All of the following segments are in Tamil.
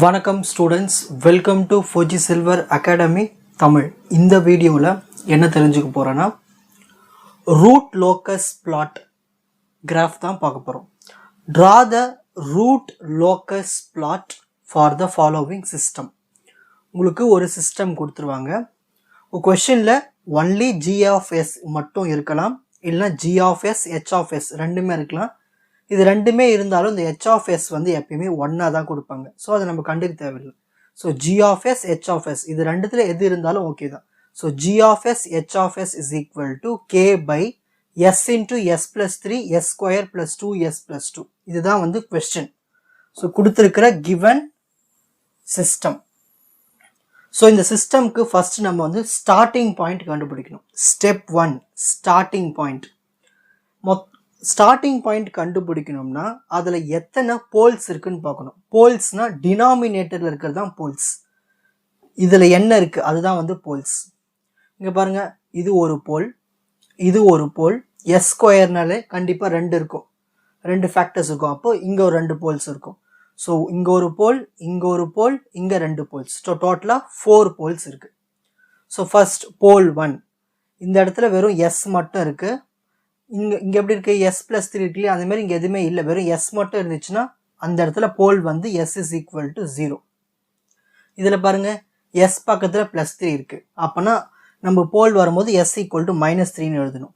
வணக்கம் students, welcome to Fauji silver academy Tamil. இந்த வீடியோவில் என்ன தெரிஞ்சுக்க போகிறேன்னா, ரூட் லோக்கஸ் பிளாட் கிராஃப் தான் பார்க்க போகிறோம். Draw the root locus plot for the following system. உங்களுக்கு ஒரு சிஸ்டம் கொடுத்துருவாங்க. கொஷனில் ஒன்லி ஜி ஆஃப் எஸ் மட்டும் இருக்கலாம், இல்லைனா G of S H of S ரெண்டுமே இருக்கலாம். இது ரெண்டுமே இருந்தாலும் இந்த ஹெச் ஆஃப் எஸ் வந்து எப்பயுமே ஒன்றா தான் கொடுப்பாங்க. ஸோ அதை நம்ம கண்டுக்க தேவையில்லை. So G of S H of S இது ரெண்டுத்தில் எது இருந்தாலும் ஓகே தான். So G of S H of S is equal to K by S into S plus 3 S square plus 2s plus 2. இதுதான் வந்து கொஸ்டின். ஸோ கொடுத்துருக்கிற கிவன் சிஸ்டம். ஸோ இந்த சிஸ்டம்க்கு ஃபர்ஸ்ட் நம்ம வந்து ஸ்டார்டிங் பாயிண்ட் கண்டுபிடிக்கணும். Step 1 starting point. Starting point கண்டுபிடிக்கணும்னா அதில் எத்தனை போல்ஸ் இருக்குன்னு பார்க்கணும். போல்ஸ்னால் டினாமினேட்டரில் இருக்கிறது தான் போல்ஸ். இதில் என்ன இருக்குது அதுதான் வந்து போல்ஸ். இங்கே பாருங்கள், இது ஒரு போல், இது ஒரு போல். எஸ் ஸ்கொயர்னாலே கண்டிப்பாக ரெண்டு இருக்கும், ரெண்டு ஃபேக்டர்ஸ் இருக்கும். அப்போ இங்கே ஒரு ரெண்டு போல்ஸ் இருக்கும். ஸோ இங்கே ஒரு போல், இங்கே ஒரு போல், இங்கே ரெண்டு போல்ஸ். ஸோ டோட்டலாக 4 போல்ஸ் இருக்குது. ஸோ ஃபர்ஸ்ட் போல் 1, இந்த இடத்துல வெறும் எஸ் மட்டும் இருக்குது. இங்கே எப்படி இருக்குது, எஸ் ப்ளஸ் 3 இருக்கு இல்லையா, அதே மாதிரி இங்கே எதுவுமே இல்லை, வெறும் எஸ் மட்டும் இருந்துச்சுன்னா அந்த இடத்துல போல் வந்து எஸ் இஸ் ஈக்குவல் டு 0. இதில் பாருங்கள், எஸ் பக்கத்தில் ப்ளஸ் 3 இருக்குது. அப்போனா நம்ம போல் வரும்போது எஸ் ஈக்குவல் டு -3ன்னு எழுதணும்.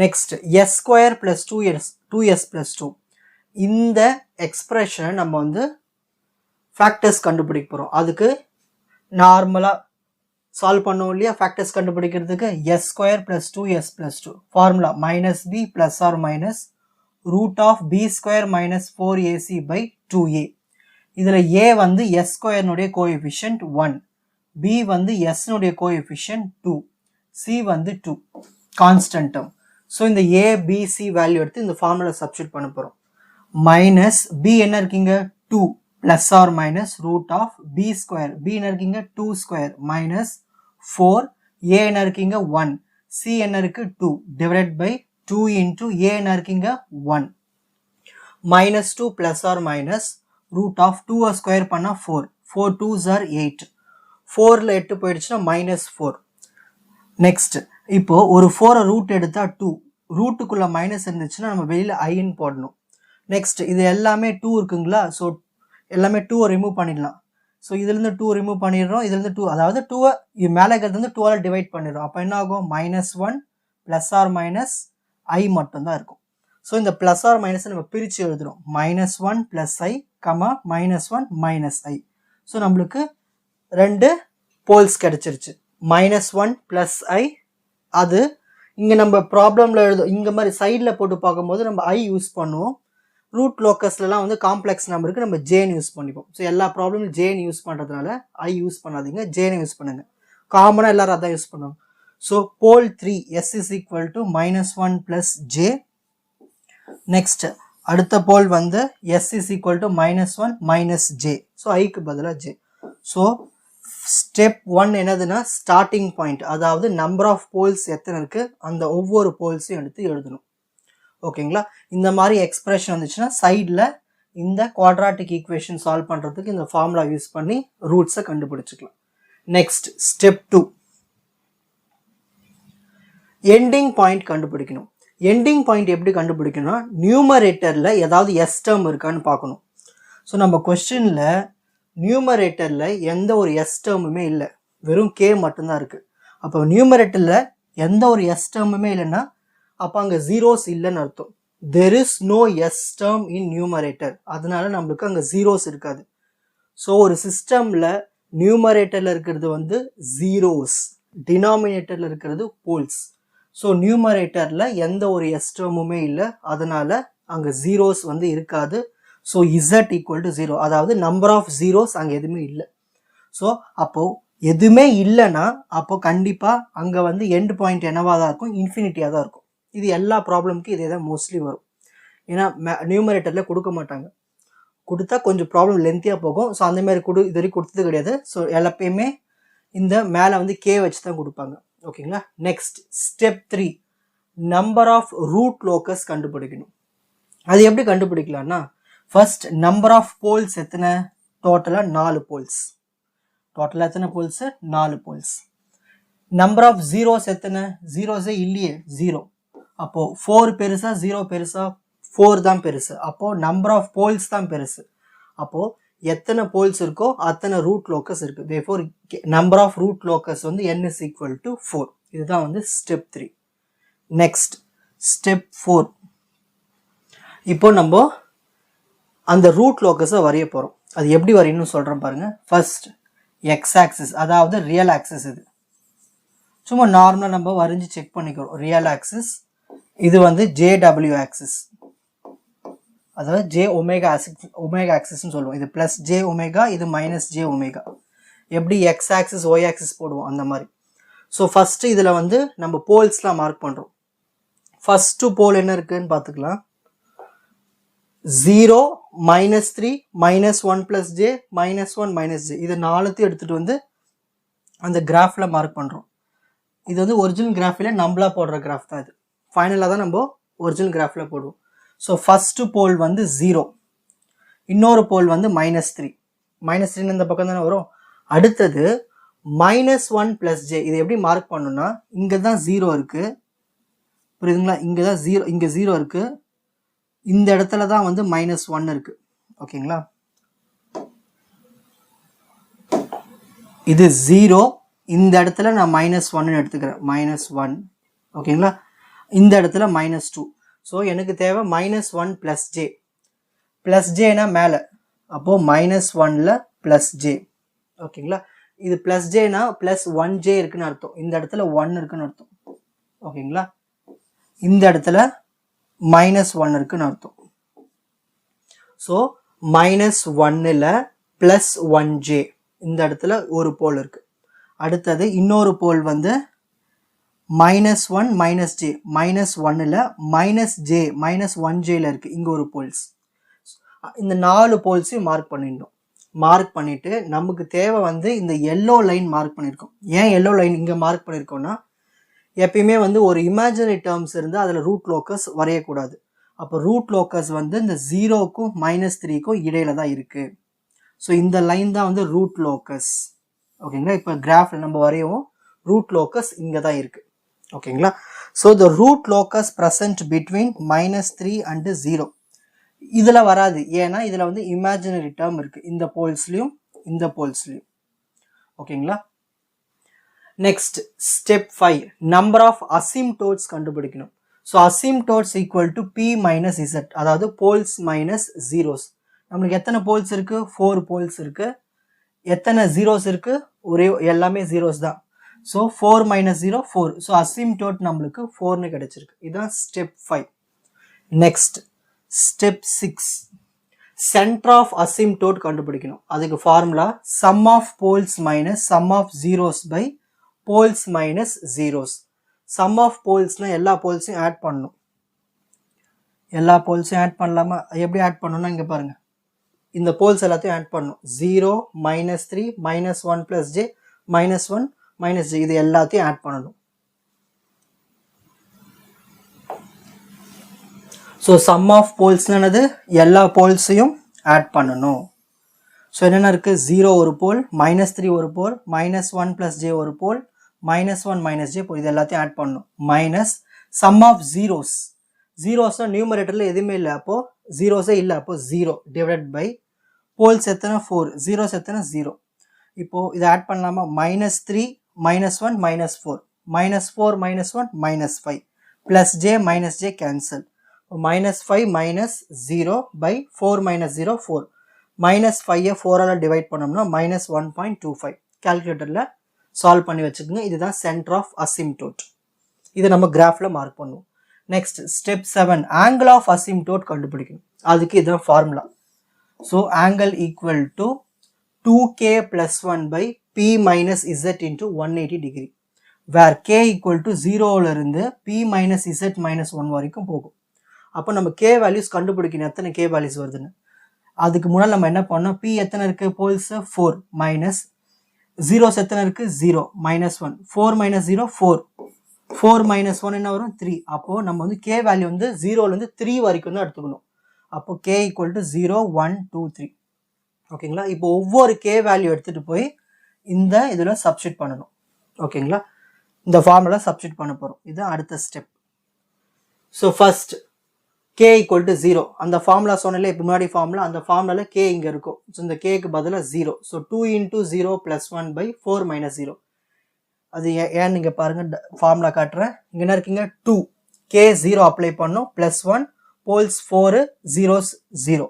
Next S square plus 2s plus 2. இந்த எக்ஸ்பிரஷனை நம்ம வந்து ஃபேக்டர்ஸ் கண்டுபிடிக்க போகிறோம். அதுக்கு நார்மலாக சால்வ் பண்ணோம் இல்லையா, ஃபேக்டர்ஸ் கண்டுபிடிக்கிறதுக்கு S square plus 2s plus 2 formula -b plus or minus root of B square minus 4ac by 2a. இதில் a வந்து எஸ் ஸ்கொயர்னுடைய கோஎஃபிஷியன்ட் 1, b வந்து எஸ்னுடைய கோஎஃபிஷியன்ட் 2, c வந்து 2 கான்ஸ்டன்ட் டேர்ம். ஸோ இந்த a b c வேல்யூ எடுத்து இந்த ஃபார்முலா சப்ஸ்டியூட் பண்ண போகிறோம். மைனஸ் b என்ன இருக்கீங்க 2 plus or minus root of B square, b என்ன இருக்கீங்க 2 ஸ்கொயர் மைனஸ் 4, a என்ன இருக்கீங்க 1, c என்ன இருக்கு 2 டிவைட் பை 2 இன்டூ a என்ன இருக்கீங்க 1 minus 2 plus or minus root of 2 square பண்ணால் 4, 4 2s are 8, 4ல் 8 போயிடுச்சுன்னா -4. நெக்ஸ்ட் இப்போ ஒரு 4 ரூட் எடுத்தால் 2, ரூட்டுக்குள்ளே மைனஸ் இருந்துச்சுன்னா நம்ம வெளியில் ஐன்னு போடணும். நெக்ஸ்ட் இது எல்லாமே 2 இருக்குங்களா, ஸோ எல்லாமே 2 ரிமூவ் பண்ணிடலாம். ஸோ இதுலேருந்து 2 ரிமூவ் பண்ணிடுறோம், இதுலேருந்து 2, அதாவது 2 இது மேலே இருக்கிறது வந்து 2ஆல் டிவைட் பண்ணிடுறோம். அப்போ என்ன ஆகும், -1 ப்ளஸ் ஆர் மைனஸ் ஐ மட்டும்தான் இருக்கும். ஸோ இந்த ப்ளஸ் ஆர் மைனஸை நம்ம பிரித்து எழுதுகிறோம். -1 plus i comma -1 minus I. So நம்மளுக்கு ரெண்டு போல்ஸ் கிடச்சிருச்சு. -1 ப்ளஸ் ஐ, அது இங்கே நம்ம ப்ராப்ளமில் எழுதும் இங்கே மாதிரி சைடில் போட்டு பார்க்கும்போது நம்ம ஐ யூஸ் பண்ணுவோம். ரூட் லோக்கஸ்லாம் வந்து காம்ப்ளெக்ஸ் நம்பருக்கு நம்ம ஜேன் யூஸ் பண்ணிப்போம். ஸோ எல்லா ப்ராப்ளமும் ஜேன் யூஸ் பண்ணுறதுனால ஐ யூஸ் பண்ணாதீங்க, ஜேனை யூஸ் பண்ணுங்க. காமனாக எல்லாரும் அதான் யூஸ் பண்ணுவாங்க. So pole 3 S is equal to -1 plus J. Next அடுத்த போல் வந்து S is equal to -1 minus J. So ஐக்கு பதிலாக ஜே. ஸோ ஸ்டெப் 1 என்னதுன்னா ஸ்டார்டிங் பாயிண்ட், அதாவது நம்பர் ஆஃப் போல்ஸ் எத்தனை இருக்குது அந்த ஒவ்வொரு போல்ஸையும் எடுத்து எழுதணும். ஓகேங்களா, இந்த மாதிரி எக்ஸ்பிரஷன் வந்துச்சுன்னா சைடில் இந்த குவாட்ராட்டிக் ஈக்குவேஷன் சால்வ் பண்ணுறதுக்கு இந்த ஃபார்முலா யூஸ் பண்ணி ரூட்ஸை கண்டுபிடிச்சிக்கலாம். நெக்ஸ்ட் ஸ்டெப் 2 எண்டிங் பாயிண்ட் கண்டுபிடிக்கணும். எண்டிங் பாயிண்ட் எப்படி கண்டுபிடிக்கணும்னா, நியூமரேட்டரில் ஏதாவது எஸ் டேர்ம் இருக்கான்னு பார்க்கணும். ஸோ நம்ம கொஸ்டினில் நியூமரேட்டரில் எந்த ஒரு எஸ் டேர்முமே இல்லை, வெறும் கே மட்டும்தான் இருக்குது. அப்போ நியூமரேட்டரில் எந்த ஒரு எஸ் டேர்முமே இல்லைன்னா அப்போ அங்கே ஜீரோஸ் இல்லைன்னு அர்த்தம். There is no S term in numerator, அதனால நம்மளுக்கு அங்கே ஜீரோஸ் இருக்காது. ஸோ ஒரு சிஸ்டமில் நியூமரேட்டரில் இருக்கிறது வந்து ஜீரோஸ், டினாமினேட்டரில் இருக்கிறது போல்ஸ். ஸோ நியூமரேட்டரில் எந்த ஒரு எஸ் டேர்முமே இல்லை, அதனால அங்கே ஜீரோஸ் வந்து இருக்காது. ஸோ இசட் ஈக்குவல் டு 0, அதாவது நம்பர் ஆஃப் ஜீரோஸ் அங்கே எதுவுமே இல்லை. ஸோ அப்போது எதுவுமே இல்லைன்னா அப்போ கண்டிப்பாக அங்கே வந்து எண்ட் பாயிண்ட் என்னவாக தான் இருக்கும், இன்ஃபினிட்டியாக தான் இருக்கும். இது எல்லா ப்ராப்ளமுக்கும் இதே தான் மோஸ்ட்லி வரும். ஏன்னா நியூமரேட்டரில் கொடுக்க மாட்டாங்க, கொடுத்தா கொஞ்சம் ப்ராப்ளம் லென்த்தியாக போகும். ஸோ அந்தமாதிரி இது வரைக்கும் கொடுத்தது கிடையாது. ஸோ எல்லாப்பயுமே இந்த மேலே வந்து கே வச்சு தான் கொடுப்பாங்க. ஓகேங்களா. Next step 3 number of root locus கண்டுபிடிக்கணும். அது எப்படி கண்டுபிடிக்கலாம்னா, ஃபர்ஸ்ட் நம்பர் ஆஃப் போல்ஸ் எத்தனை டோட்டலாக 4 போல்ஸ். டோட்டலாக எத்தனை poles? 4 poles. Number of zeros எத்தனை? ஜீரோஸே இல்லையே, 0. அப்போது 4 பெருசா 0 பெருசா? 4 தான் பெருசு. அப்போது நம்பர் ஆஃப் போல்ஸ் தான் பெருசு. அப்போது எத்தனை போல்ஸ் இருக்கோ அத்தனை ரூட் லோக்கஸ் இருக்குது. therefore number of root locus வந்து n is equal to 4. இதுதான் வந்து ஸ்டெப் 3. Next step 4. இப்போ நம்ம அந்த ரூட் லோக்கஸை வரைய போகிறோம். அது எப்படி வரையணும்னு சொல்கிறேன் பாருங்கள். ஃபர்ஸ்ட் எக்ஸ் ஆக்சிஸ், அதாவது ரியல் ஆக்சிஸ். இது சும்மா நார்மலாக நம்ம வரைஞ்சி செக் பண்ணிக்கிறோம். Real axis. இது வந்து ஜேடபிள்யூ ஆக்சிஸ், அதாவது ஜே ஒமேகா ஆக்சிஸ்ன்னு சொல்லுவோம். இது ப்ளஸ் ஜே ஒமேகா, இது மைனஸ் ஜே ஒமேகா. எப்படி எக்ஸ் ஆக்சிஸ் ஒய் ஆக்சிஸ் போடுவோம் அந்த மாதிரி. ஸோ ஃபஸ்ட்டு இதில் வந்து நம்ம போல்ஸ்லாம் மார்க் பண்ணுறோம். ஃபஸ்ட்டு போல் என்ன இருக்குதுன்னு பார்த்துக்கலாம். 0 -3 -1 + j -1 -j. இது 4த்தையும் எடுத்துகிட்டு வந்து அந்த கிராஃபில் மார்க் பண்ணுறோம். இது வந்து ஒரிஜினல் கிராஃபில் நம்மளா போடுற கிராஃப் தான். இது ஃபைனலாக தான் நம்ம ஒரிஜினல் கிராஃபில் போடுவோம். ஸோ ஃபஸ்ட்டு போல் வந்து 0, இன்னொரு போல் வந்து -3. -3 இந்த பக்கம் தானே வரும். அடுத்தது -1 + j. இதை எப்படி மார்க் பண்ணணும்னா, இங்கே தான் 0 இருக்குது, புரியுதுங்களா? இங்கே தான் 0, இங்கே 0 இருக்குது, இந்த இடத்துல தான் வந்து -1 இருக்குது. ஓகேங்களா? இது 0, இந்த இடத்துல நான் -1 எடுத்துக்கிறேன், -1. ஓகேங்களா? இந்த இடத்துல -2. ஸோ எனக்கு தேவை -1 + j. ப்ளஸ் ஜேனா மேலே, அப்போது -1ல் ப்ளஸ் ஜே. ஓகேங்களா? இது ப்ளஸ் ஜேனா +1j இருக்குன்னு அர்த்தம். இந்த இடத்துல 1 இருக்குன்னு அர்த்தம். ஓகேங்களா? இந்த இடத்துல -1 இருக்குன்னு அர்த்தம். ஸோ -1ல் +1j, இந்த இடத்துல ஒரு போல் இருக்கு. அடுத்தது இன்னொரு போல் வந்து -1 - j, -1ல் -j -1jல இருக்கு, இங்க ஒரு போல்ஸ். இந்த 4 போல்ஸையும் மார்க் பண்ணிடணும். மார்க் பண்ணிட்டு நமக்கு தேவை வந்து இந்த எல்லோ லைன் மார்க் பண்ணியிருக்கோம். ஏன் எல்லோ லைன் இங்கே மார்க் பண்ணியிருக்கோம்னா, எப்பயுமே வந்து ஒரு இமேஜினரி டேர்ம்ஸ் இருந்து அதில் ரூட் லோக்கஸ் வரையக்கூடாது. அப்போ ரூட் லோக்கஸ் வந்து இந்த 0க்கும் -3க்கும் இடையில தான் இருக்குது. ஸோ இந்த லைன் தான் வந்து ரூட் லோக்கஸ். ஓகேங்களா? இப்போ கிராஃபில் நம்ம வரையவும் ரூட் லோக்கஸ் இங்கே தான் இருக்குது. ஓகேங்களா? So the root locus present between -3 and 0. இதில் வராது, ஏன்னா இதில் வந்து இமேஜினரி டேர்ம் இருக்குது, இந்த போல்ஸ்லையும் இந்த போல்ஸ்லையும். ஓகேங்களா? Next step 5, number of asymptotes கண்டுபிடிக்கணும். So asymptotes equal to p - z, அதாவது போல்ஸ் மைனஸ் ஜீரோஸ். நம்மளுக்கு எத்தனை போல்ஸ் இருக்குது? 4 போல்ஸ் இருக்குது. எத்தனை ஜீரோஸ் இருக்குது? ஒரே எல்லாமே ஜீரோஸ் தான். ஸோ 4 - 0 4. ஸோ அசிம்டோட் நம்மளுக்கு 4ன்னு கிடைச்சிருக்கு. இதுதான் step 5. Next step 6, centre of asymptote கண்டுபிடிக்கணும். அதுக்கு formula sum of poles minus sum of zeros by poles minus zeros. Sum of போல்ஸ்னால் எல்லா போல்ஸையும் ஆட் பண்ணணும். எல்லா போல்ஸையும் ஆட் பண்ணலாமா? எப்படி ஆட் பண்ணணும்னா இங்கே பாருங்கள், இந்த போல்ஸ் எல்லாத்தையும் ஆட் பண்ணணும். 0 -3 -1 + j -1 - j, இது எல்லாத்தையும் ஆட் பண்ணணும். ஸோ சம் ஆஃப் போல்ஸ்னது எல்லா போல்ஸையும் ஆட் பண்ணணும். ஸோ என்னென்ன இருக்குது? 0 ஒரு போல், -3 ஒரு போல், -1 + j ஒரு போல், -1 - j போல், இது எல்லாத்தையும் ஆட் பண்ணணும். Minus sum of zeros. ஜீரோஸ்னால் நியூமரேட்டரில் எதுவுமே இல்லை, அப்போது ஜீரோஸே இல்லை, அப்போது 0 டிவைட் பை போல்ஸ் எத்தனை? 4, ஜீரோஸ் எத்தனை? 0. இப்போது இதை ஆட் பண்ணலாமா? -3 -1 -4, -4 -1 -5 + j -j கேன்சல். -5 - 0 by 4 - 0 4. -5 4ஆல் டிவைட் பண்ணோம்னா -1.25. கால்குலேட்டரில் சால்வ் பண்ணி வச்சுக்கோங்க. இதுதான் சென்டர் ஆஃப் அசிம்டோட். இதை நம்ம கிராஃபில் மார்க் பண்ணுவோம். Next step 7, angle of asymptote கண்டுபிடிக்கணும். அதுக்கு இதுதான் formula. So angle equal to 2k + 1 by p - z into 180 degree, where k equal to 0லேருந்து p - z - 1 வரைக்கும் போகும். அப்போ நம்ம k வேல்யூஸ் கண்டுபிடிக்கணும், எத்தனை k வேல்யூஸ் வருதுன்னு. அதுக்கு முன்னால் நம்ம என்ன பண்ணோம்? p எத்தனை இருக்குது? போல்ஸ் 4 மைனஸ் ஜீரோஸ் எத்தனை இருக்குது? 0 -1. 4 - 0 4. 4 - 1 என்ன வரும்? 3. அப்போது நம்ம வந்து k வேல்யூ வந்து 0லேருந்து 3 வரைக்கும் தான் எடுத்துக்கணும். அப்போது k ஈக்குவல் டு 0 1 2 3. ஓகேங்களா. இப்போ ஒவ்வொரு k வேல்யூ எடுத்துகிட்டு போய் இந்த இதில் சப்ஸ்டிட் பண்ணணும். ஓகேங்களா. இந்த ஃபார்முலா சப்ஸ்டிட் பண்ண போகிறோம். இது அடுத்த step. So first k equal to 0 அந்த ஃபார்முலா சொன்னாலே இப்போ முன்னாடி ஃபார்முலா அந்த ஃபார்முலாவில் k இங்கே இருக்கும். ஸோ இந்த கேக்கு பதிலாக 0. So 2 into 0 plus 1 by 4 minus 0. அது ஏன் நீங்கள் பாருங்கள் ஃபார்முலா காட்டுறேன். இங்கே என்ன இருக்கீங்க 2 k 0 அப்ளை பண்ணணும் ப்ளஸ் 1 போல்ஸ் 4 zeros 0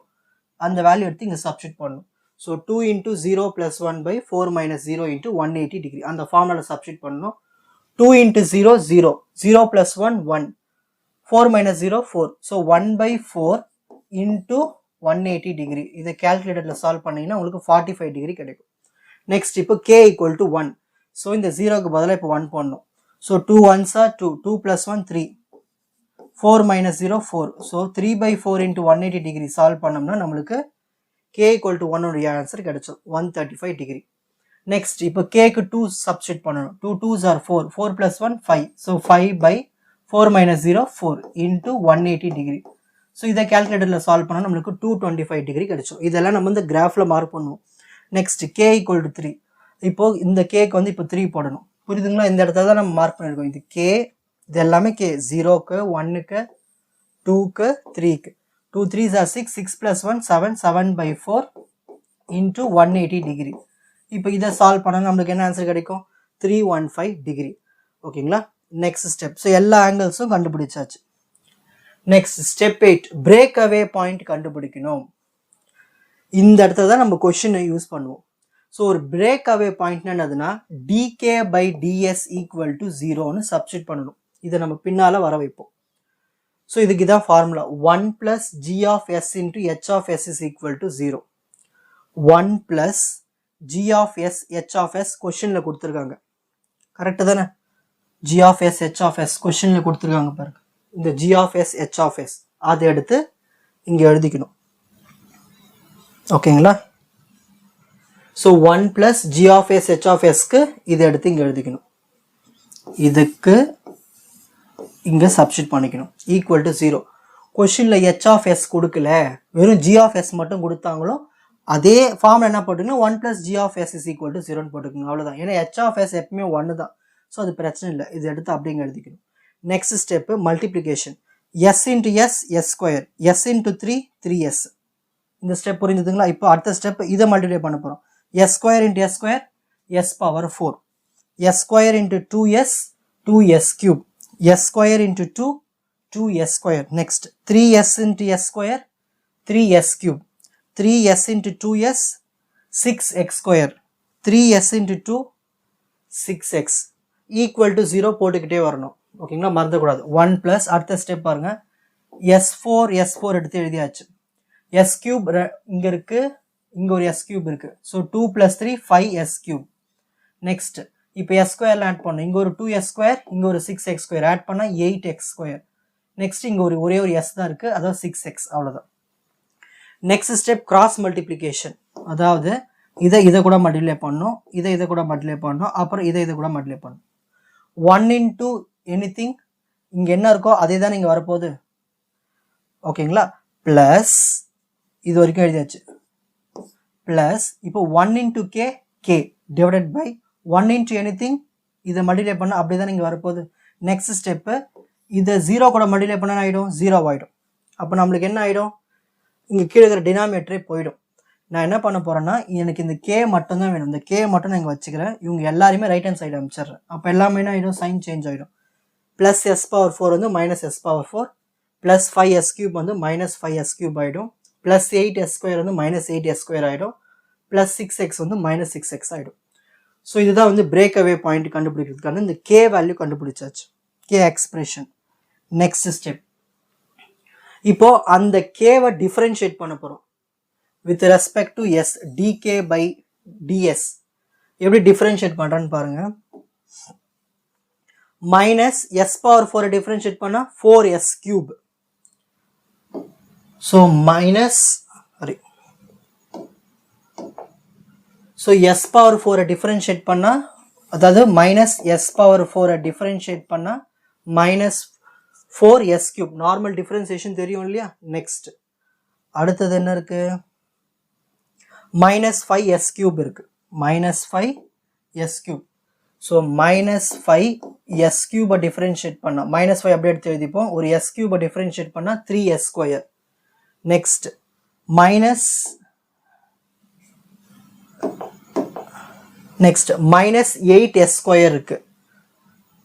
அந்த வேல்யூ எடுத்து இங்கே சப்ஸ்டிட் பண்ணணும். So 2 into 0 plus 1 by 4 minus 0 into 180 degree அந்த ஃபார்முலாவில் சப்ஸ்டிட் பண்ணணும். 2 into 0 0 0 plus 1 1 4 minus 0 4. So 1 by 4 into 180 degree. இதை calculatorல solve பண்ணீங்கன்னா உங்களுக்கு 45 degree கிடைக்கும். Next இப்போ k equal to 1. So இந்த 0க்கு பதிலாக இப்போ 1 போடணும். So 2 1s are 2. 2 plus 1 3. 4 minus 0 4. So 3 by 4 into 180 degree solve பண்ணோம்னா நம்மளுக்கு k equal to 1 உடைய ஆன்சர் கிடைச்சோம் 135 degree. Next இப்போ k க்கு 2 substitute பண்ணணும். 2 2s are 4. 4 plus 1 5. So 5 by 4 minus 0 4 into 180 degree. So இதை கேல்குலேட்டரில் சால்வ் பண்ணால் நம்மளுக்கு 225 டிகிரி கிடைச்சோம். இதெல்லாம் நம்ம இந்த கிராஃபில் மார்க் பண்ணுவோம். Next k equal to 3. இப்போது இந்த கேக்கு வந்து இப்போ 3 போடணும். புரியுதுங்களா. இந்த இடத்துல தான் நம்ம மார்க் பண்ணியிருக்கோம். இது k இது எல்லாமே k 0க்கு 1க்கு 2க்கு 3க்கு 2 3s are 6 6 plus 1 7 7 by 4 into 180 degree. இப்போ இதை சால்வ் பண்ணால் நம்மளுக்கு என்ன ஆன்சர் கிடைக்கும் 315 டிகிரி. ஓகேங்களா. Next step. ஸோ எல்லா ஆங்கிள்ஸும் கண்டுபிடிச்சாச்சு. Next step 8 break away point கண்டுபிடிக்கணும். இந்த இடத்துல தான் நம்ம கொஸ்டினை யூஸ் பண்ணுவோம். ஸோ ஒரு பிரேக் அவே பாயிண்ட் என்னதுன்னா dk by ds equal to 0ன்னு சப்ஸ்டிட் பண்ணணும். இதை நம்ம பின்னால் வர வைப்போம். ஸோ இதுக்கு தான் formula 1 plus g of s into h of s is equal to 0. 1 plus g of s h of s கொஸ்டினில் கொடுத்துருக்காங்க. கரெக்டு தானே. g of s h of s கொஸ்டினில் கொடுத்துருக்காங்க பாருங்க. இந்த g of s h of s அதை எடுத்து இங்கே எழுதிக்கணும். ஓகேங்களா. So 1 plus g of s h of sக்கு இதை எடுத்து இங்கே எழுதிக்கணும். இதுக்கு இங்கே சப்ஸ்டிட் பண்ணிக்கணும். Equal to 0. கொஸ்டினில் h of s கொடுக்கல, வெறும் g of s மட்டும் கொடுத்தாங்களோ அதே ஃபார்மில் என்ன போட்டுக்கணும் 1 plus g of s is equal to 0ன்னு போட்டுக்கணும். அவ்வளோதான். ஏன்னா h of s எப்பவுமே 1 தான். ஸோ அது பிரச்சனை இல்லை. இது எடுத்து அப்படிங்க எழுதிக்கணும். Next step multiplication. s into s s square s into 3 3s. இந்த ஸ்டெப் புரிஞ்சுதுங்களா. இப்போ அடுத்த ஸ்டெப் இதை மல்டிப்ளை பண்ண போகிறோம். s square into s square s power 4. s square into 2s 2s cube. s square into 2 2s square. Next 3s into s square 3s cube. 3s into 2s 6x square. 3s into 2 6x equal to 0 போட்டுக்கிட்டே வரணும். ஓகேங்களா. மறந்துக்கூடாது. 1 ப்ளஸ் அடுத்த ஸ்டெப் பாருங்க s4 எடுத்து எழுதியாச்சு. s கியூப் இங்கே இருக்குது, இங்கே ஒரு s கியூப் இருக்குது. So 2 + 3 5s cube. நெக்ஸ்ட் இப்போ s ஸ்கொயரில் ஆட் பண்ணணும். இங்கே ஒரு 2s ஸ்கொயர், இங்கே ஒரு 6x ஸ்கொயர் ஆட் பண்ணால் 8x ஸ்கொயர். நெக்ஸ்ட் இங்கே ஒரே ஒரு s தான் இருக்குது, அதாவது 6x. அவ்வளோதான். Next step cross multiplication. அதாவது இதை கூட மல்டிப்ளை பண்ணணும், இதை கூட மல்டிப்ளை பண்ணணும், அப்புறம் இதை கூட மல்டிப்ளை பண்ணணும். 1 into anything இங்கே என்ன இருக்கோ அதே தான் இங்கே வரப்போகுது. ஓகேங்களா. ப்ளஸ் இது வரைக்கும் எழுதியாச்சு. ப்ளஸ் இப்போ 1 into k divided by 1 into anything இதை மல்டிப்ளை பண்ணால் அப்படி தான் இங்கே வரப்போகுது. நெக்ஸ்ட் ஸ்டெப்பு இதை 0 கூட மல்டிப்ளை பண்ண ஆகிடும், 0 ஆகிடும். அப்போ நம்மளுக்கு என்ன ஆகிடும், இங்கே கீழே இருக்கிற டினாமினேட்டரே போயிடும். நான் என்ன பண்ண போகிறேன்னா எனக்கு இந்த k மட்டும் தான் வேணும். இந்த k மட்டும் நான் இங்கே வச்சுக்கிறேன். இவங்க எல்லாருமே ரைட் ஹேண்ட் சைடு அமைச்சிட்றேன். அப்போ எல்லாமே என்ன ஆகிடும், சைன் சேஞ்ச் ஆகிடும். ப்ளஸ் s பவர் 4 வந்து minus s power 4. Plus 5s cube வந்து மைனஸ் 5s கியூப் ஆகிடும். ப்ளஸ் 8s ஸ்கொயர் வந்து மைனஸ் 8s ஸ்கொயர் ஆகிடும். ப்ளஸ் 6x வந்து மைனஸ் 6x ஆகிடும். ஸோ இதுதான் வந்து பிரேக் அவே பாயிண்ட் கண்டுபிடிக்கிறதுக்கான இந்த k வேல்யூ கண்டுபிடிச்சாச்சு, k எக்ஸ்பிரஷன். Next step. இப்போ அந்த கேவை டிஃபரன்ஷியேட் பண்ண போகிறோம் with respect to s. dk by ds எப்படி டிஃபரன்ஷியேட் பண்ணுறேன்னு பாருங்க. மைனஸ் s பவர் 4 டிஃபரன்ஷியேட் பண்ணால் 4s cube. So minus so s power 4 differentiate பண்ணால், அதாவது மைனஸ் s பவர் 4 டிஃபரன்ஷியேட் பண்ணால் minus 4s cube. Normal differentiation தெரியும் இல்லையா. நெக்ஸ்ட் அடுத்தது என்ன இருக்குது, minus 5s cube இருக்கு. minus 5s cube. So minus 5s cube differentiate பண்ணா minus 5 அப்படியே எடுத்து எழுதிப்போம். ஒரு s cube differentiate பண்ணா 3s square. Next minus minus 8s square இருக்கு.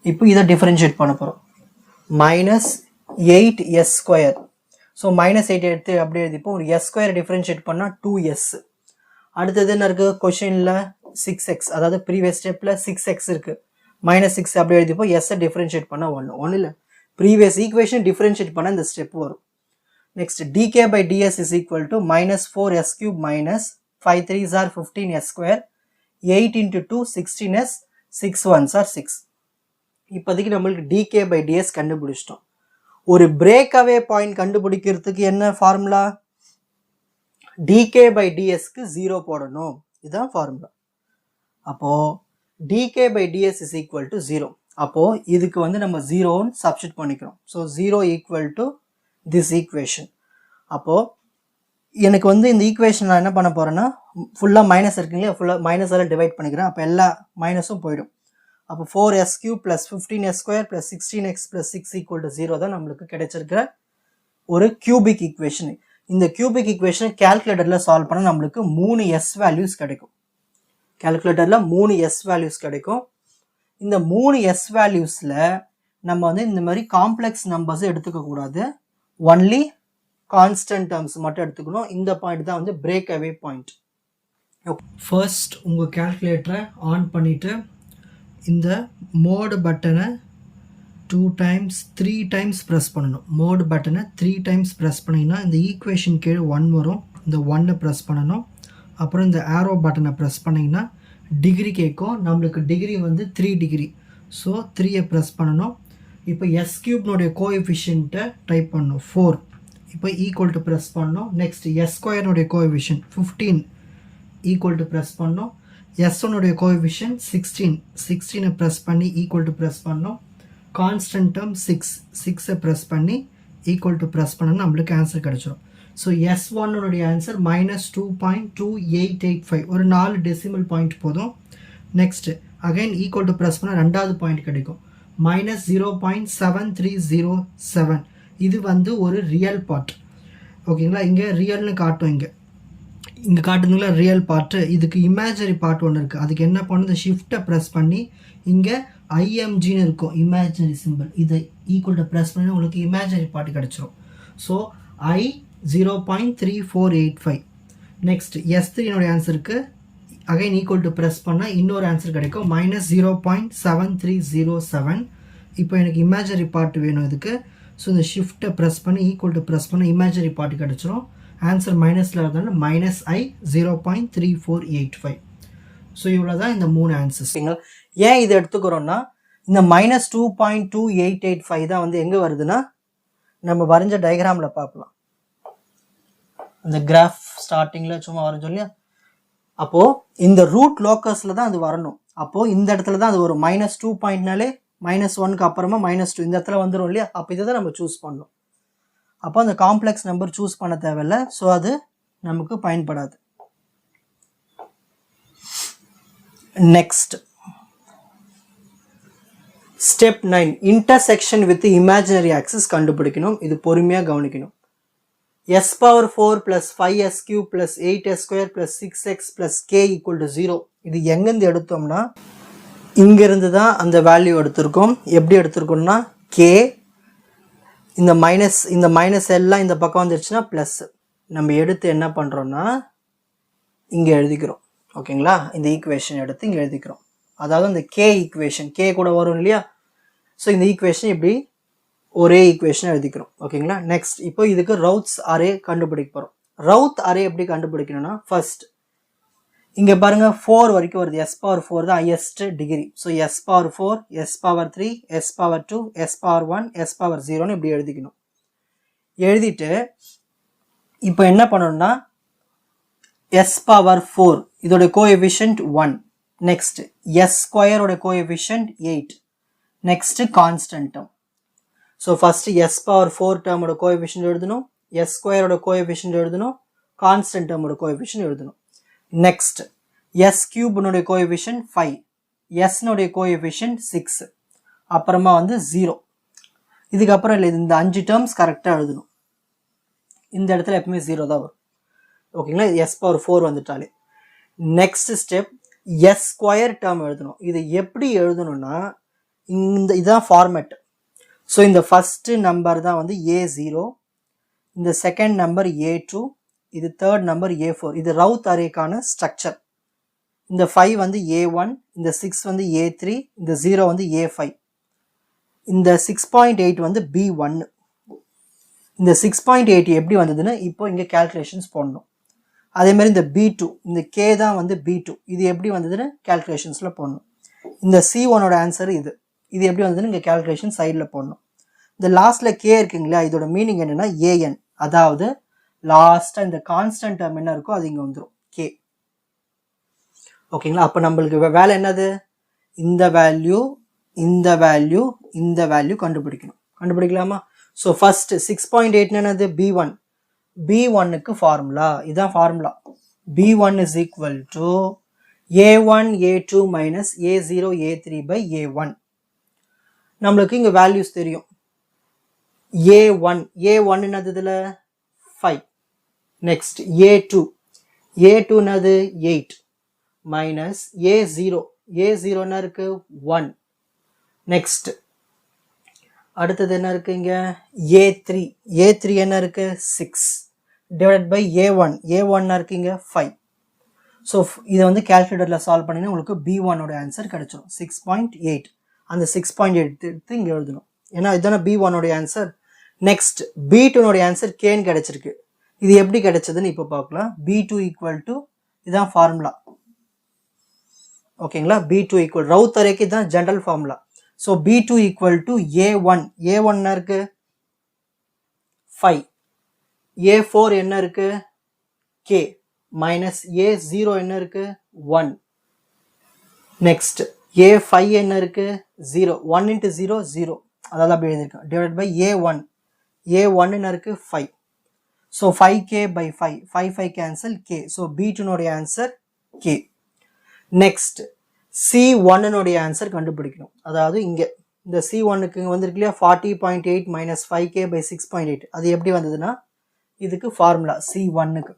இப்போ இதை differentiate பண்ண போறோம். minus 8s square. So minus 8 எடுத்து அப்படியே எழுதிப்போம். ஒரு s square differentiate பண்ணா 2s. அடுத்தது என்ன இருக்கு கொஸ்டின்ல 6x, அதாவது ப்ரீவியஸ் ஸ்டெப்ல 6x இருக்கு. minus 6 அப்படியே எழுதிப்போம். s differentiate பண்ணா 1. ஒன்றும் இல்லை, ப்ரீவியஸ் ஈக்குவேஷன் differentiate பண்ண இந்த ஸ்டெப் வரும். Next dk by ds is equal to minus 4s cube minus 5 3s are 15s square, 8 into 2 16s, 6 1s are 6. இப்போதைக்கு நம்மளுக்கு dk by ds கண்டுபிடிச்சிட்டோம். ஒரு பிரேக் அவே பாயிண்ட் கண்டுபிடிக்கிறதுக்கு என்ன ஃபார்முலா? dk by ds க்கு 0 போடணும், இதுதான் ஃபார்முலா. அப்போ dk by ds is equal to 0. அப்போ இதுக்கு வந்து நம்ம 0 சப்ஸ்டிட் பண்ணிக்கிறோம். So 0 equal to this equation. அப்போ எனக்கு வந்து இந்த ஈக்குவேஷன் நான் என்ன பண்ண போறேன்னா ஃபுல்லாக மைனஸ் இருக்குங்களா, ஃபுல்லாக மைனஸால் டிவைட் பண்ணிக்கிறேன். அப்போ எல்லா மைனஸும் போயிடும். அப்போ 4s cube plus 15s square plus 16x plus 6 equal to 0 தான் நம்மளுக்கு கிடைச்சிருக்கிற ஒரு கியூபிக் ஈக்குவேஷன். இந்த கியூபிக் ஈக்குவேஷனை கால்குலேட்டரில் சால்வ் பண்ண நம்மளுக்கு 3 s வேல்யூஸ் கிடைக்கும். கால்குலேட்டரில் 3 s வேல்யூஸ் கிடைக்கும். இந்த 3 s வேல்யூஸில் நம்ம வந்து இந்த மாதிரி காம்ப்ளெக்ஸ் நம்பர்ஸ் எடுத்துக்க கூடாது, ஒன்லி கான்ஸ்டன்ட் டேர்ம்ஸ் மட்டும் எடுத்துக்கணும். இந்த பாயிண்ட் தான் வந்து பிரேக் அவே பாயிண்ட். ஃபர்ஸ்ட் உங்கள் கால்குலேட்டரை ஆன் பண்ணிவிட்டு இந்த மோடு பட்டனை 2 times 3 times ப்ரெஸ் பண்ணணும். மோடு பட்டனை 3 times ப்ரெஸ் பண்ணிங்கன்னா இந்த ஈக்குவேஷன் கீழே 1 வரும். இந்த 1 ப்ரெஸ் பண்ணணும். அப்புறம் இந்த ஆரோ பட்டனை ப்ரெஸ் பண்ணிங்கன்னா டிகிரி கேட்கும். நம்மளுக்கு டிகிரி வந்து 3 டிகிரி. ஸோ 3 ப்ரெஸ் பண்ணணும். இப்போ எஸ் கியூப்னுடைய கோஎஃபிஷியன்ட்டை டைப் பண்ணணும் 4. இப்போ ஈக்குவல் டு ப்ரெஸ் பண்ணணும். நெக்ஸ்ட் எஸ் ஸ்கொயர்னுடைய கோஎஃபிஷியன்ட் 15 ஈக்குவல் டு ப்ரெஸ் பண்ணணும். எஸ்1உடைய கோஎஃபிஷியன்ட் 16, 16 ப்ரெஸ் பண்ணி ஈக்குவல் டு ப்ரெஸ் பண்ணணும். கான்ஸ்டன்ட் டேர்ம் 6 ப்ரெஸ் பண்ணி ஈக்குவல் டு ப்ரெஸ் பண்ணணும், நம்மளுக்கு ஆன்சர் கிடைச்சிடும். ஸோ S1உடைய ஆன்சர் -2.2885, ஒரு 4 டெசிமல் பாயிண்ட் போதும். Next again equal to press பண்ணால் ரெண்டாவது பாயிண்ட் கிடைக்கும் -0.7307. இது வந்து ஒரு ரியல் பார்ட். ஓகேங்களா, இங்கே ரியல்னு காட்டும். இங்கே காட்டுதுங்களா ரியல் பார்ட்டு. இதுக்கு இமேஜரி பார்ட் ஒன்று இருக்குது. அதுக்கு என்ன பண்ணுது, ஷிஃப்ட்டை ப்ரெஸ் பண்ணி இங்கே ஐஎம்ஜின்னு இருக்கும் இமேஜினரி சிம்பிள். இதை ஈக்குவல் டு ப்ரெஸ் பண்ணி உங்களுக்கு இமேஜினரி பார்ட் கிடச்சிரும். So I 0.3485. நெக்ஸ்ட் S3னுடைய ஆன்சருக்கு அகைன் ஈக்குவல் டு ப்ரெஸ் பண்ணால் இன்னொரு ஆன்சர் கிடைக்கும் -0.7307. இப்போ எனக்கு இமேஜினரி பார்ட் வேணும் இதுக்கு. ஸோ இந்த ஷிஃப்ட்டை ப்ரெஸ் பண்ணி ஈக்குவல் டு ப்ரெஸ் பண்ண இமேஜினரி பார்ட் கிடச்சிரும். ஆன்சர் மைனஸில் இருந்தாலும் -I 0.3485. ஸோ இவ்வளோ தான் இந்த 3 ஆன்சர்ஸ். ஏன் இதை எடுத்துக்கிறோன்னா இந்த -2.2885 தான் வந்து எங்கே வருதுன்னா நம்ம வரைஞ்ச டயக்ராமில் பார்க்கலாம். அந்த கிராஃப் ஸ்டார்டிங்கில் சும்மா வரைஞ்சோம் இல்லையா, அப்போது இந்த ரூட் லோக்கஸில் தான் அது வரணும். அப்போது இந்த இடத்துல தான் அது ஒரு -2 பாயிண்ட்னாலே -1க்கு அப்புறமா -2 இந்த இடத்துல வந்துடும் இல்லையா. அப்போ இதை தான் நம்ம சூஸ் பண்ணணும். அப்போ அந்த காம்ப்ளெக்ஸ் நம்பர் சூஸ் பண்ண தேவையில்லை. ஸோ அது நமக்கு பயன்படாது. Next step 9, intersection with imaginary axis கண்டுபிடிக்கணும். இது பொறுமையாக கவனிக்கணும். s⁴ plus 5s cube plus 8s square plus 6x plus k equal to 0. இது எங்கேருந்து எடுத்தோம்னா இங்கேருந்து தான் அந்த வேல்யூ எடுத்திருக்கோம். எப்படி எடுத்திருக்கோம்னா k இந்த மைனஸ் எல்லாம் இந்த பக்கம் வந்துருச்சுன்னா ப்ளஸ். நம்ம எடுத்து என்ன பண்ணுறோன்னா இங்கே எழுதிக்கிறோம். ஓகேங்களா, இந்த ஈக்குவேஷன் எடுத்து இங்கே எழுதிக்கிறோம். அதாவது அந்த கே ஈக்குவேஷன் கே கூட வரும் இல்லையா. ஸோ இந்த ஈக்குவேஷன் இப்படி ஒரே ஈக்குவேஷன் எழுதிக்கிறோம். ஓகேங்களா. நெக்ஸ்ட் இப்போ இதுக்கு ரவுத்ஸ் அரே கண்டுபிடிக்க போகிறோம். ரவுத் அரே எப்படி கண்டுபிடிக்கணும்னா ஃபர்ஸ்ட் இங்கே பாருங்கள் 4 வரைக்கும் வருது. s⁴ தான் highest degree. So s⁴, s⁴3, s⁴2, s⁴1, s⁴0ன்னு இப்படி எழுதிக்கணும். எழுதிட்டு இப்போ என்ன பண்ணணும்னா s⁴ இதோட கோஎஃபிஷியன்ட் 1. நெக்ஸ்ட் s ஸ்கொயரோட coefficient 8. Next constant term. So first s⁴ டேர்மோட கோஎஃபிஷியன்ட் எழுதணும், s ஸ்கொயரோட கோஎஃபிஷியன்ட் எழுதணும், கான்ஸ்டன்ட் டேர்மோட கோஎஃபிஷியன்ட் எழுதணும். நெக்ஸ்ட் எஸ் கியூப்னுடைய கோஎஃபிஷியன்ட் 5, எஸ்னுடைய கோஎஃபிஷியன்ட் 6, அப்புறமா வந்து 0. இதுக்கப்புறம் இல்லை, இந்த 5 டேர்ம்ஸ் கரெக்டாக எழுதணும். இந்த இடத்துல எப்பவுமே 0 தான் வரும். ஓகேங்களா, எஸ் பவர் 4 வந்துட்டாலே. Next step S square term எழுதணும். இது எப்படி எழுதணும்னா இதுதான் ஃபார்மேட். ஸோ இந்த ஃபர்ஸ்ட் நம்பர் தான் வந்து A0, இந்த செகண்ட் நம்பர் A2, இது தேர்ட் நம்பர் A4. இது ரவுத் அரேக்கான ஸ்ட்ரக்சர். இந்த 5 வந்து A1, இந்த 6 வந்து A3, இந்த 0 வந்து A5, இந்த 6.8 வந்து B1. இந்த 6.8 எப்படி வந்ததுன்னு இப்போ இங்கே கேல்குலேஷன்ஸ் போடணும். அதே மாதிரி இந்த B2, இந்த K தான் வந்து B2, இது எப்படி வந்ததுன்னு கேல்குலேஷன்ஸில் போடணும். இந்த C1ஓட ஆன்சர் இது எப்படி வந்ததுன்னு இங்கே கேல்குலேஷன் சைடில் போடணும். இந்த லாஸ்ட்டில் K இருக்குங்களா, இதோட மீனிங் என்னென்னா AN, அதாவது லாஸ்ட்டாக இந்த கான்ஸ்டன்ட் டேர்ம் என்ன இருக்கோ அது இங்கே வந்துடும் K. ஓகேங்களா, அப்போ நம்மளுக்கு வேலை என்னது, இந்த வேல்யூ இந்த வேல்யூ இந்த வேல்யூ கண்டுபிடிக்கலாமா? ஸோ ஃபர்ஸ்ட் 6.8 என்னது B1. B1க்கு ஃபார்முலா இதுதான் formula. B1 is equal to A1 A2 minus A0 A3 by A1. நம்மளுக்கு இங்கே வேல்யூஸ் தெரியும். A1 என்னது இதில் 5. நெக்ஸ்ட் A2 என்னது 8 மைனஸ் A0 என்ன இருக்கு 1. நெக்ஸ்ட் அடுத்தது என்ன இருக்கு இங்க A3 என்ன இருக்கு 6 டிவைட் பை A1 என்ன இருக்கு இங்க 5. ஸோ இதை வந்து கால்குலேட்டரில் சால்வ் பண்ணிங்கன்னா உங்களுக்கு B1ஓட ஆன்சர் கிடைச்சிடும் 6.8. அந்த 6.8 எடுத்து இங்கே எழுதணும், ஏன்னா இதுதானே B1ஓடைய ஆன்சர். நெக்ஸ்ட் B2னுடைய ஆன்சர் Kன்னு கிடைச்சிருக்கு. இது எப்படி கிடைச்சதுன்னு இப்போ பார்க்கலாம். B2 ஈக்குவல் டு இதுதான் ஃபார்முலா. ஓகேங்களா, B2 ஈக்குவல் ரவுத் அரேக்கு இதுதான் general formula. So B2 equal to A1 என்ன இருக்கு 5, A4 என்ன இருக்கு K மைனஸ் A0 என்ன இருக்கு 1. நெக்ஸ்ட் A5 என்ன இருக்கு 0, 1 into 0 0, அதாவது அப்படி எழுதியிருக்கேன், டிவைட் பை A1 என்ன இருக்கு 5. So 5K by 5 cancel K. So B2னுடைய ஆன்சர் K. நெக்ஸ்ட் C1னுடைய ஆன்சர் கண்டுபிடிக்கணும். அதாவது இங்கே இந்த C1க்கு இங்கே வந்திருக்கு இல்லையா 40.8 மைனஸ் 5K by 6.8. அது எப்படி வந்ததுன்னா இதுக்கு formula C1க்கு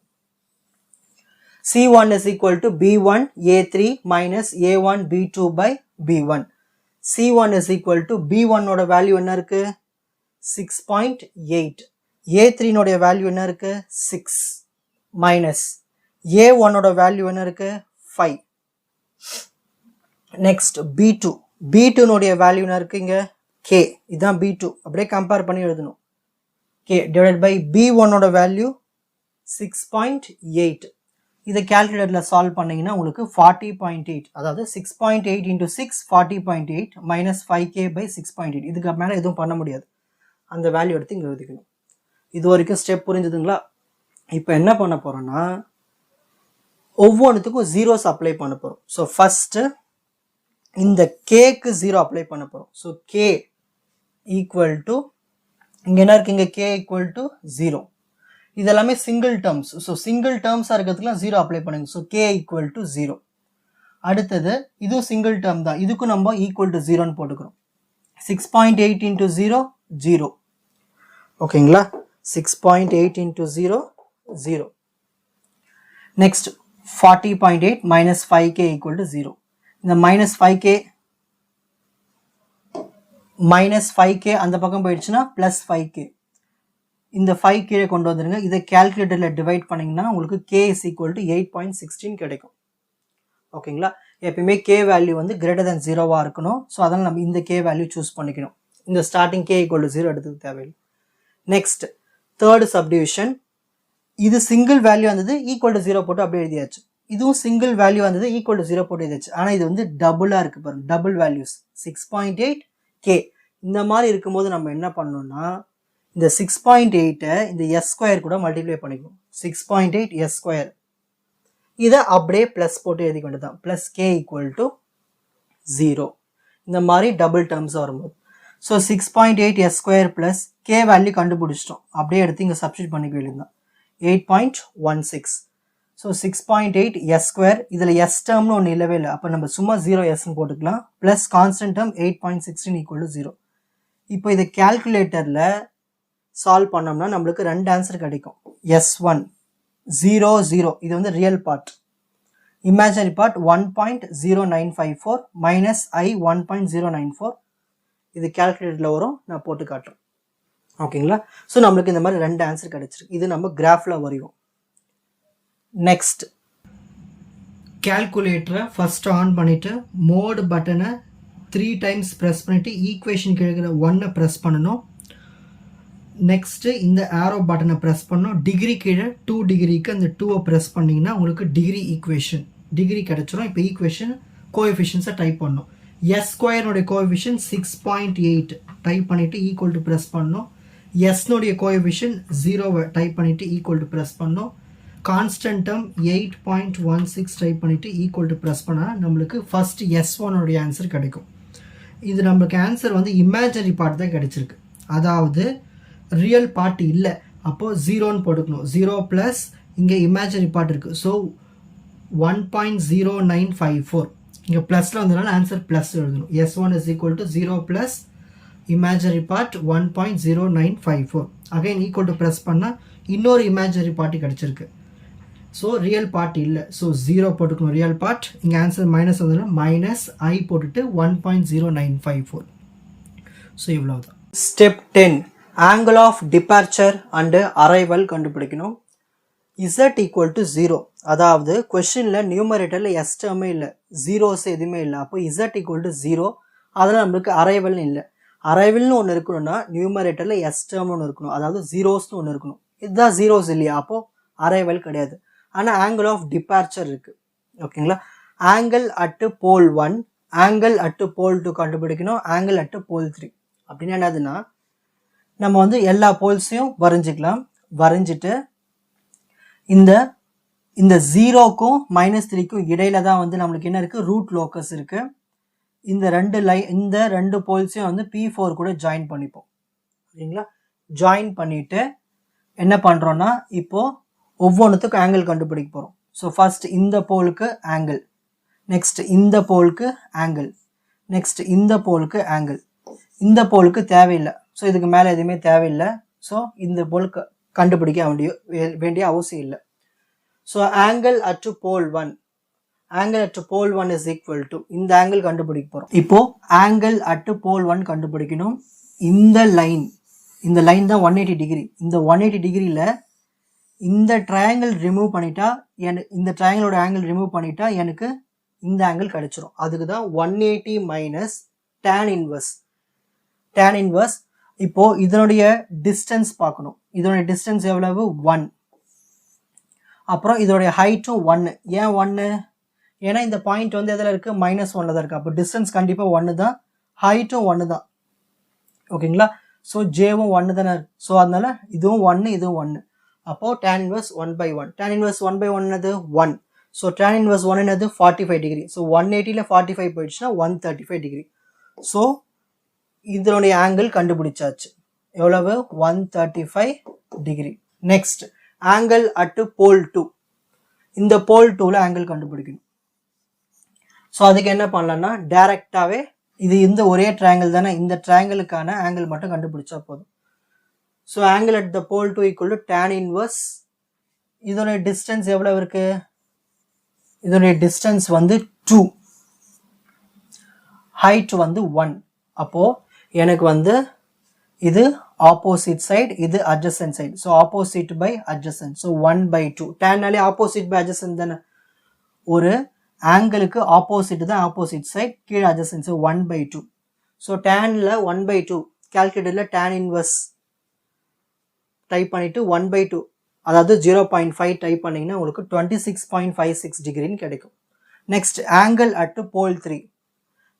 C1 is equal to B1 A3 minus A1 B2 by B1. C1 is equal to B1ஓட வேல்யூ என்ன இருக்கு 6.8, A3னுடைய வேல்யூ என்ன இருக்கு 6 மைனஸ் A1ஓட வேல்யூ என்ன இருக்கு 5. நெக்ஸ்ட் B2னுடைய வேல்யூ என்ன இருக்கு இங்க K, இதுதான் B2, அப்படியே கம்பேர் பண்ணி எழுதணும். K டிவைட் பை B1ஓட வேல்யூ 6.8. இதை கால்குலேட்டரில் சால்வ் பண்ணிங்கன்னா உங்களுக்கு 40.8, அதாவது 6.8 into 6 40.8 மைனஸ் 5K by 6.8. இதுக்கு மேலே எதுவும் பண்ண முடியாது, அந்த வேல்யூ எடுத்து இங்கே எழுதிக்கணும். இது வரைக்கும் ஸ்டெப் புரிஞ்சுதுங்களா? இப்போ என்ன பண்ண போகிறோன்னா ஒவ்வொன்றுத்துக்கும் ஜீரோஸ் அப்ளை பண்ண போகிறோம். ஸோ ஃபஸ்ட்டு இந்த Kக்கு 0 அப்ளை பண்ண போகிறோம். ஸோ K ஈக்குவல் டு இங்கே என்ன இருக்கு இங்கே K ஈக்குவல் டு 0. இதெல்லாமே சிங்கிள் டேர்ம்ஸ். ஸோ சிங்கிள் டேர்ம்ஸாக இருக்கிறதுக்குலாம் 0 அப்ளை பண்ணுங்க. So K equal to 0. அடுத்தது இதுவும் சிங்கிள் டேர்ம் தான், இதுக்கும் நம்ம ஈக்குவல் டு 0ன்னு போட்டுக்கிறோம். 6.8 into 0 0. ஓகேங்களா, 6.8 into 0 0. Next 40.8 minus 5K equal to 0. இந்த மைனஸ் 5K அந்த பக்கம் போயிடுச்சுன்னா ப்ளஸ் 5K. இந்த 5 கீழே கொண்டு வந்துடுங்க. இதை கால்குலேட்டரில் டிவைட் பண்ணிங்கன்னா உங்களுக்கு K is equal to 8.16 கிடைக்கும். ஓகேங்களா, எப்பயுமே K வேல்யூ வந்து கிரேட்டர் தென் 0வாக இருக்கணும். ஸோ அதனால் நம்ம இந்த K வேல்யூ சூஸ் பண்ணிக்கணும். இந்த ஸ்டார்டிங் K equal to 0 எடுத்தது தேவையில்லை. Next third subdivision. இது சிங்கிள் வேல்யூ வந்தது ஈக்குவல் டு 0 போட்டு அப்படியே எழுதியாச்சு. இதுவும் சிங்கிள் வேல்யூ வந்தது ஈக்குவல் டு 0 போட்டு எழுதியாச்சு. ஆனால் இது வந்து டபுளாக இருக்குது பாருங்க, டபுள் வேல்யூஸ் 6.8 K. இந்த மாதிரி இருக்கும்போது நம்ம என்ன பண்ணணும்னா இந்த 6.8 இந்த S ஸ்கொயர் கூட மல்டிப்ளை பண்ணிக்கணும். 6.8 S ஸ்கொயர் இதை அப்படியே ப்ளஸ் போட்டு எழுதி கொண்டு தான் ப்ளஸ் K ஈக்குவல் டு 0. இந்த மாதிரி டபுள் டேர்ம்ஸ் வரும்போது so 6.8 S square plus K value கண்டுபிடிச்சிட்டோம். அப்படியே எடுத்து இங்கே சப்ஸ்டியூட் பண்ணிக்க வேண்டியது தான் 8.16. So 6.8 S square. இதில் எஸ் டேர்ம்னு ஒன்று இல்லவே இல்லை, அப்போ நம்ம சும்மா 0 எஸ்ன்னு போட்டுக்கலாம். Plus constant term 8.16 equal to 0. இப்போ இதை கேல்குலேட்டரில் சால்வ் பண்ணோம்னா நம்மளுக்கு 2 ஆன்சர் கிடைக்கும். S1 0 0, இது வந்து real part. Imaginary part 1.0954 minus I 1.094. இது கேல்குலேட்டரில் வரும், நான் போட்டு காட்டுறேன். ஓகேங்களா? ஸோ நம்மளுக்கு இந்த மாதிரி 2 ஆன்சர் கிடைச்சிருக்கு. இது நம்ம கிராஃபில் வரைவோம். நெக்ஸ்ட், கேல்குலேட்டரை ஃபர்ஸ்ட் ஆன் பண்ணிவிட்டு மோட் பட்டனை 3 டைம்ஸ் ப்ரெஸ் பண்ணிவிட்டு ஈக்குவேஷன் கீழே 1 ப்ரெஸ் பண்ணணும். நெக்ஸ்ட்டு இந்த ஆரோ பட்டனை ப்ரெஸ் பண்ணணும். டிகிரி கீழே 2 டிகிரிக்கு அந்த 2 ப்ரெஸ் பண்ணிங்கன்னா உங்களுக்கு டிகிரி கிடச்சிரும். இப்போ ஈக்குவேஷன் கோஎஃபிஷியன்ஸை டைப் பண்ணணும். எஸ் ஸ்கொயர்னுடைய கோஎஃபிஷியன் 6.8 டைப் பண்ணிவிட்டு ஈக்குவல் டு ப்ரெஸ் பண்ணணும். எஸ்னுடைய கோஎஃபிஷியன் 0 டைப் பண்ணிவிட்டு ஈக்குவல் டு ப்ரெஸ் பண்ணணும். கான்ஸ்டன்ட் டேர்ம் 8.16 டைப் பண்ணிவிட்டு ஈக்குவல் டு ப்ரெஸ் பண்ணால் நம்மளுக்கு ஃபஸ்ட் S1 உடைய ஆன்சர் கிடைக்கும். இது நம்மளுக்கு ஆன்சர் வந்து இமேஜினரி பார்ட் தான் கிடைச்சிருக்கு, அதாவது ரியல் பார்ட் இல்லை. அப்போது 0ன்னு போட்டுக்கணும். 0 ப்ளஸ் இங்கே இமேஜினரி பார்ட் இருக்குது. ஸோ 1.0954 இங்கே ப்ளஸில் வந்ததுனால ஆன்சர் ப்ளஸ் எழுதணும். S1 is equal to 0 plus imaginary part 1.0954. Again equal to press பண்ணால் இன்னொரு இமேஜினரி பார்ட்டி கிடச்சிருக்கு. ஸோ ரியல் பார்ட் இல்லை, ஸோ 0 போட்டுக்கணும் ரியல் பார்ட். இங்கே ஆன்சர் மைனஸ் வந்ததுன்னா மைனஸ் I போட்டுட்டு 1.0954. ஸோ இவ்வளோ தான். Step 10, angle of departure and arrival கண்டுபிடிக்கணும். Z ஈக்குவல் டு 0, அதாவது கொஸ்டினில் நியூமரேட்டரில் எஸ் டேர்மே இல்லை, ஜீரோஸ் எதுவுமே இல்லை. அப்போ Z ஈக்குவல் டு 0, அதெல்லாம் நம்மளுக்கு அரைவல்னு இல்லை. அரைவல்னு ஒன்று இருக்கணும்னா நியூமரேட்டரில் எஸ் டேர்ம்னு ஒன்று இருக்கணும், அதாவது ஜீரோஸ்னு ஒன்று இருக்கணும். இதுதான் ஜீரோஸ் இல்லையா, அப்போது அரைவல் கிடையாது. ஆனால் ஆங்கிள் ஆஃப் டிபார்ச்சர் இருக்குது. ஓகேங்களா? Angle at pole 1, angle at pole 2 கண்டுபிடிக்கணும். ஆங்கிள் அட்டு போல் 3 அப்படின்னு என்னதுன்னா, நம்ம வந்து எல்லா போல்ஸையும் வரைஞ்சிக்கலாம். வரைஞ்சிட்டு இந்த 0க்கும் -3க்கும் இடையில தான் வந்து நம்மளுக்கு என்ன இருக்குது, ரூட் லோக்கஸ் இருக்குது. இந்த ரெண்டு போல்ஸையும் வந்து P4 கூட ஜாயின் பண்ணிப்போம். சரிங்களா? ஜாயின் பண்ணிவிட்டு என்ன பண்ணுறோன்னா, இப்போது ஒவ்வொன்றுத்துக்கும் ஆங்கிள் கண்டுபிடிக்க போகிறோம். ஸோ ஃபர்ஸ்ட் இந்த போலுக்கு ஆங்கிள், நெக்ஸ்ட் இந்த போலுக்கு ஆங்கிள், நெக்ஸ்ட் இந்த போலுக்கு ஆங்கிள். இந்த போலுக்கு தேவையில்லை, ஸோ இதுக்கு மேலே எதுவுமே தேவையில்லை. ஸோ இந்த போலுக்கு கண்டுபிடிக்க வேண்டிய அவசியம் இல்லை. So angle at pole 1, angle at pole 1 is equal to இந்த ஆங்கிள் கண்டுபிடிக்க போகிறோம். இப்போது ஆங்கிள் அட் போல் 1 கண்டுபிடிக்கணும். இந்த லைன் தான் 180 டிகிரி. இந்த 180 டிகிரியில் இந்த ட்ரையாங்கிள் ரிமூவ் பண்ணிட்டா இந்த ட்ரையாங்கிளோட ஆங்கிள் ரிமூவ் பண்ணிட்டா எனக்கு இந்த ஆங்கிள் கிடைச்சிரும். அதுக்கு தான் 180 மைனஸ் tan இன்வர்ஸ். இப்போ இதனுடைய டிஸ்டன்ஸ் பார்க்கணும். இதனுடைய டிஸ்டன்ஸ் எவ்வளவு? 1. அப்புறம் இதோடைய ஹைட்டும் 1. ஏன் 1? ஏன்னா இந்த பாயிண்ட் வந்து எதில் இருக்குது, -1 தான் இருக்குது. அப்போ டிஸ்டன்ஸ் கண்டிப்பாக 1 தான், ஹைட்டும் 1 தான். ஓகேங்களா? ஸோ ஜேவும் 1 தானே. ஸோ அதனால இதுவும் 1, இதுவும் 1. அப்போது tan inverse 1/1. tan inverse 1/1 என்னது? 1. ஸோ tan inverse 1 என்னது? 45 டிகிரி. ஸோ 180ல் 45 போயிடுச்சுன்னா 135 டிகிரி. ஸோ இதனுடைய ஆங்கிள் கண்டுபிடிச்சாச்சு. எவ்வளவு? 135 டிகிரி. நெக்ஸ்ட் ஆங்கிள் அட் போல் 2. இந்த போல் 2ல ஆங்கிள் கண்டுபிடிக்கணும். ஸோ அதுக்கு என்ன பண்ணலாம்னா, டைரெக்டாகவே இந்த ஒரே ட்ரையாங்கிள் தானே, இந்த ட்ரையாங்கிளுக்கான ஆங்கிள் மட்டும் கண்டுபிடிச்சா போதும். So angle at the pole 2 equal to tan inverse. இதோடைய டிஸ்டன்ஸ் எவ்வளவு இருக்கு? இதோடைய டிஸ்டன்ஸ் வந்து 2, ஹைட் வந்து 1. அப்போது எனக்கு வந்து இது ஆப்போசிட் சைடு, இது adjacent side. So opposite by adjacent. So 1/2. டேன்னாலே ஆப்போசிட் பை அட்ஜசன்ட் தானே. ஒரு ஆங்கிளுக்கு ஆப்போசிட் தான் ஆப்போசிட் சைடு, கீழே அட்ஜசன்ட். ஸோ 1/2. ஸோ டேனில் 1/2 கேல்குலேட்டரில் tan இன்வர்ஸ் டைப் பண்ணிவிட்டு 1/2, அதாவது 0.5 டைப் பண்ணிங்கன்னா உங்களுக்கு 26.56 டிகிரின்னு கிடைக்கும். Next angle at pole 3.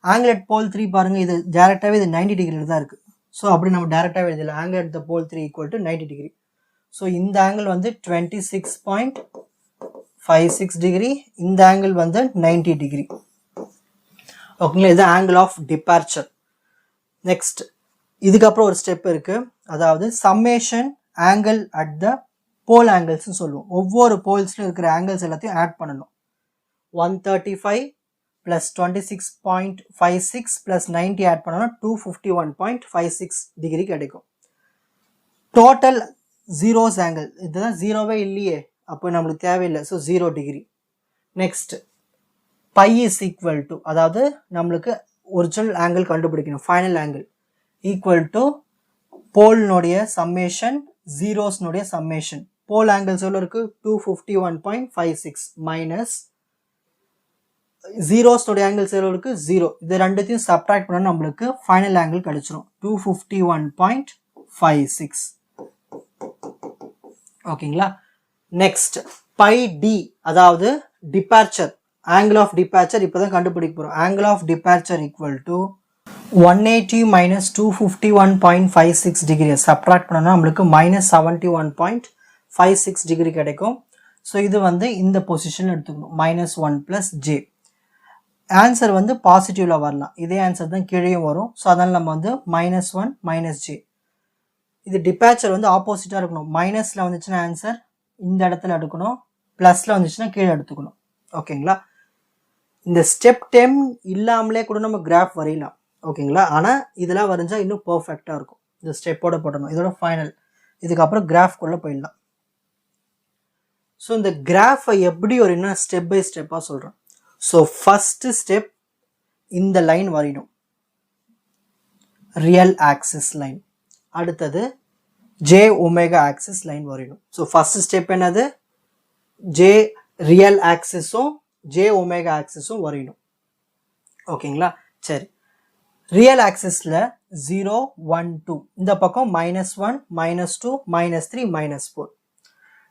Angle at pole 3 பாருங்கள், இது டேரெக்டாகவே இது 90 டிகிரியில் தான் இருக்குது. ஸோ அப்படி நம்ம டேரெக்டாகவே எழுதலாம். Angle at the pole 3 equal to 90 degree. So இந்த ஆங்கிள் வந்து 26.56 டிகிரி, இந்த ஆங்கிள் வந்து 90 டிகிரி. ஓகேங்களா? இது ஆங்கிள் ஆஃப் டிபார்ச்சர். நெக்ஸ்ட் இதுக்கப்புறம் ஒரு ஸ்டெப் இருக்குது, அதாவது சம்மேஷன் ஆங்கிள் அட் த போல் ஆங்கிள்ஸ்னு சொல்லுவோம். ஒவ்வொரு போல்ஸ்லையும் இருக்கிற ஆங்கிள்ஸ் எல்லாத்தையும் ஆட் பண்ணணும். 135 plus 26.56 plus 90 ஆட் பண்ணோம்னா 251.56 டிகிரி கிடைக்கும். டோட்டல் ஜீரோஸ் ஆங்கிள் இதுதான் ஜீரோவே இல்லையே, அப்போ நம்மளுக்கு தேவையில்லை. So 0 degree. Next pi is equal to, அதாவது நம்மளுக்கு ஒரிஜினல் ஆங்கிள் கண்டுபிடிக்கணும், ஃபைனல் ஆங்கிள் ஈக்குவல் டு போல்னுடைய சம்மேஷன் ஜீரோஸ்னுடைய சம்மேஷன். போல் ஆங்கிள்ஸ் எவ்வளோ இருக்குது 251.56 மைனஸ் ஜீரோஸ்னுடைய ஆங்கிள்ஸ் எவ்வளோ இருக்குது 0. இது ரெண்டுத்தையும் சப்ட்ராக்ட் பண்ணால் நம்மளுக்கு ஃபைனல் ஆங்கிள் கிடைச்சிரும் 251.56. ஓகேங்களா. நெக்ஸ்ட் பை டி, அதாவது டிபார்ச்சர், ஆங்கிள் ஆஃப் டிபார்ச்சர் இப்போ தான் கண்டுபிடிக்க போகிறோம். Angle of departure equal to 180 minus 251.56 டிகிரியை சப்ட்ராக்ட் பண்ணோம்னா நம்மளுக்கு -71.56 டிகிரி கிடைக்கும். ஸோ இது வந்து இந்த பொசிஷன் எடுத்துக்கணும், -1 + j. ஆன்சர் வந்து பாசிட்டிவில் வரலாம், இதே ஆன்சர் தான் கீழேயும் வரும். ஸோ அதனால் நம்ம வந்து -1 - j. இது டிபார்ச்சர் வந்து ஆப்போசிட்டாக இருக்கணும். மைனஸில் வந்துச்சுன்னா ஆன்சர் இந்த இடத்துல எடுக்கணும், ப்ளஸில் வந்துச்சுன்னா கீழே எடுத்துக்கணும். ஓகேங்களா. இந்த ஸ்டெப் 10 இல்லாமலே கூட நம்ம கிராஃப் வரையலாம். ஓகேங்களா. ஆனால் இதெல்லாம் வரைஞ்சா இன்னும் பர்ஃபெக்டாக இருக்கும். இந்த ஸ்டெப்போட போடணும், இதோட ஃபைனல். இதுக்கப்புறம் கிராஃப்குள்ளே போயிடலாம். ஸோ இந்த கிராஃபை எப்படி ஒரு இன்னும் ஸ்டெப் பை ஸ்டெப்பாக சொல்கிறேன். ஸோ ஃபஸ்ட்டு ஸ்டெப் இந்த லைன் வரையணும், ரியல் ஆக்சிஸ் லைன். அடுத்தது ஜே ஒமேகா ஆக்சிஸ் லைன் வரையணும். ஸோ ஃபஸ்ட் ஸ்டெப் என்னது, ஜே ரியல் ஆக்சிஸும் ஜே ஒமேகா ஆக்சிஸும் வரையணும். ஓகேங்களா. சரி, ரியல் ஆக்சிஸில் 0 1 2, இந்த பக்கம் -1 -2 -3 -4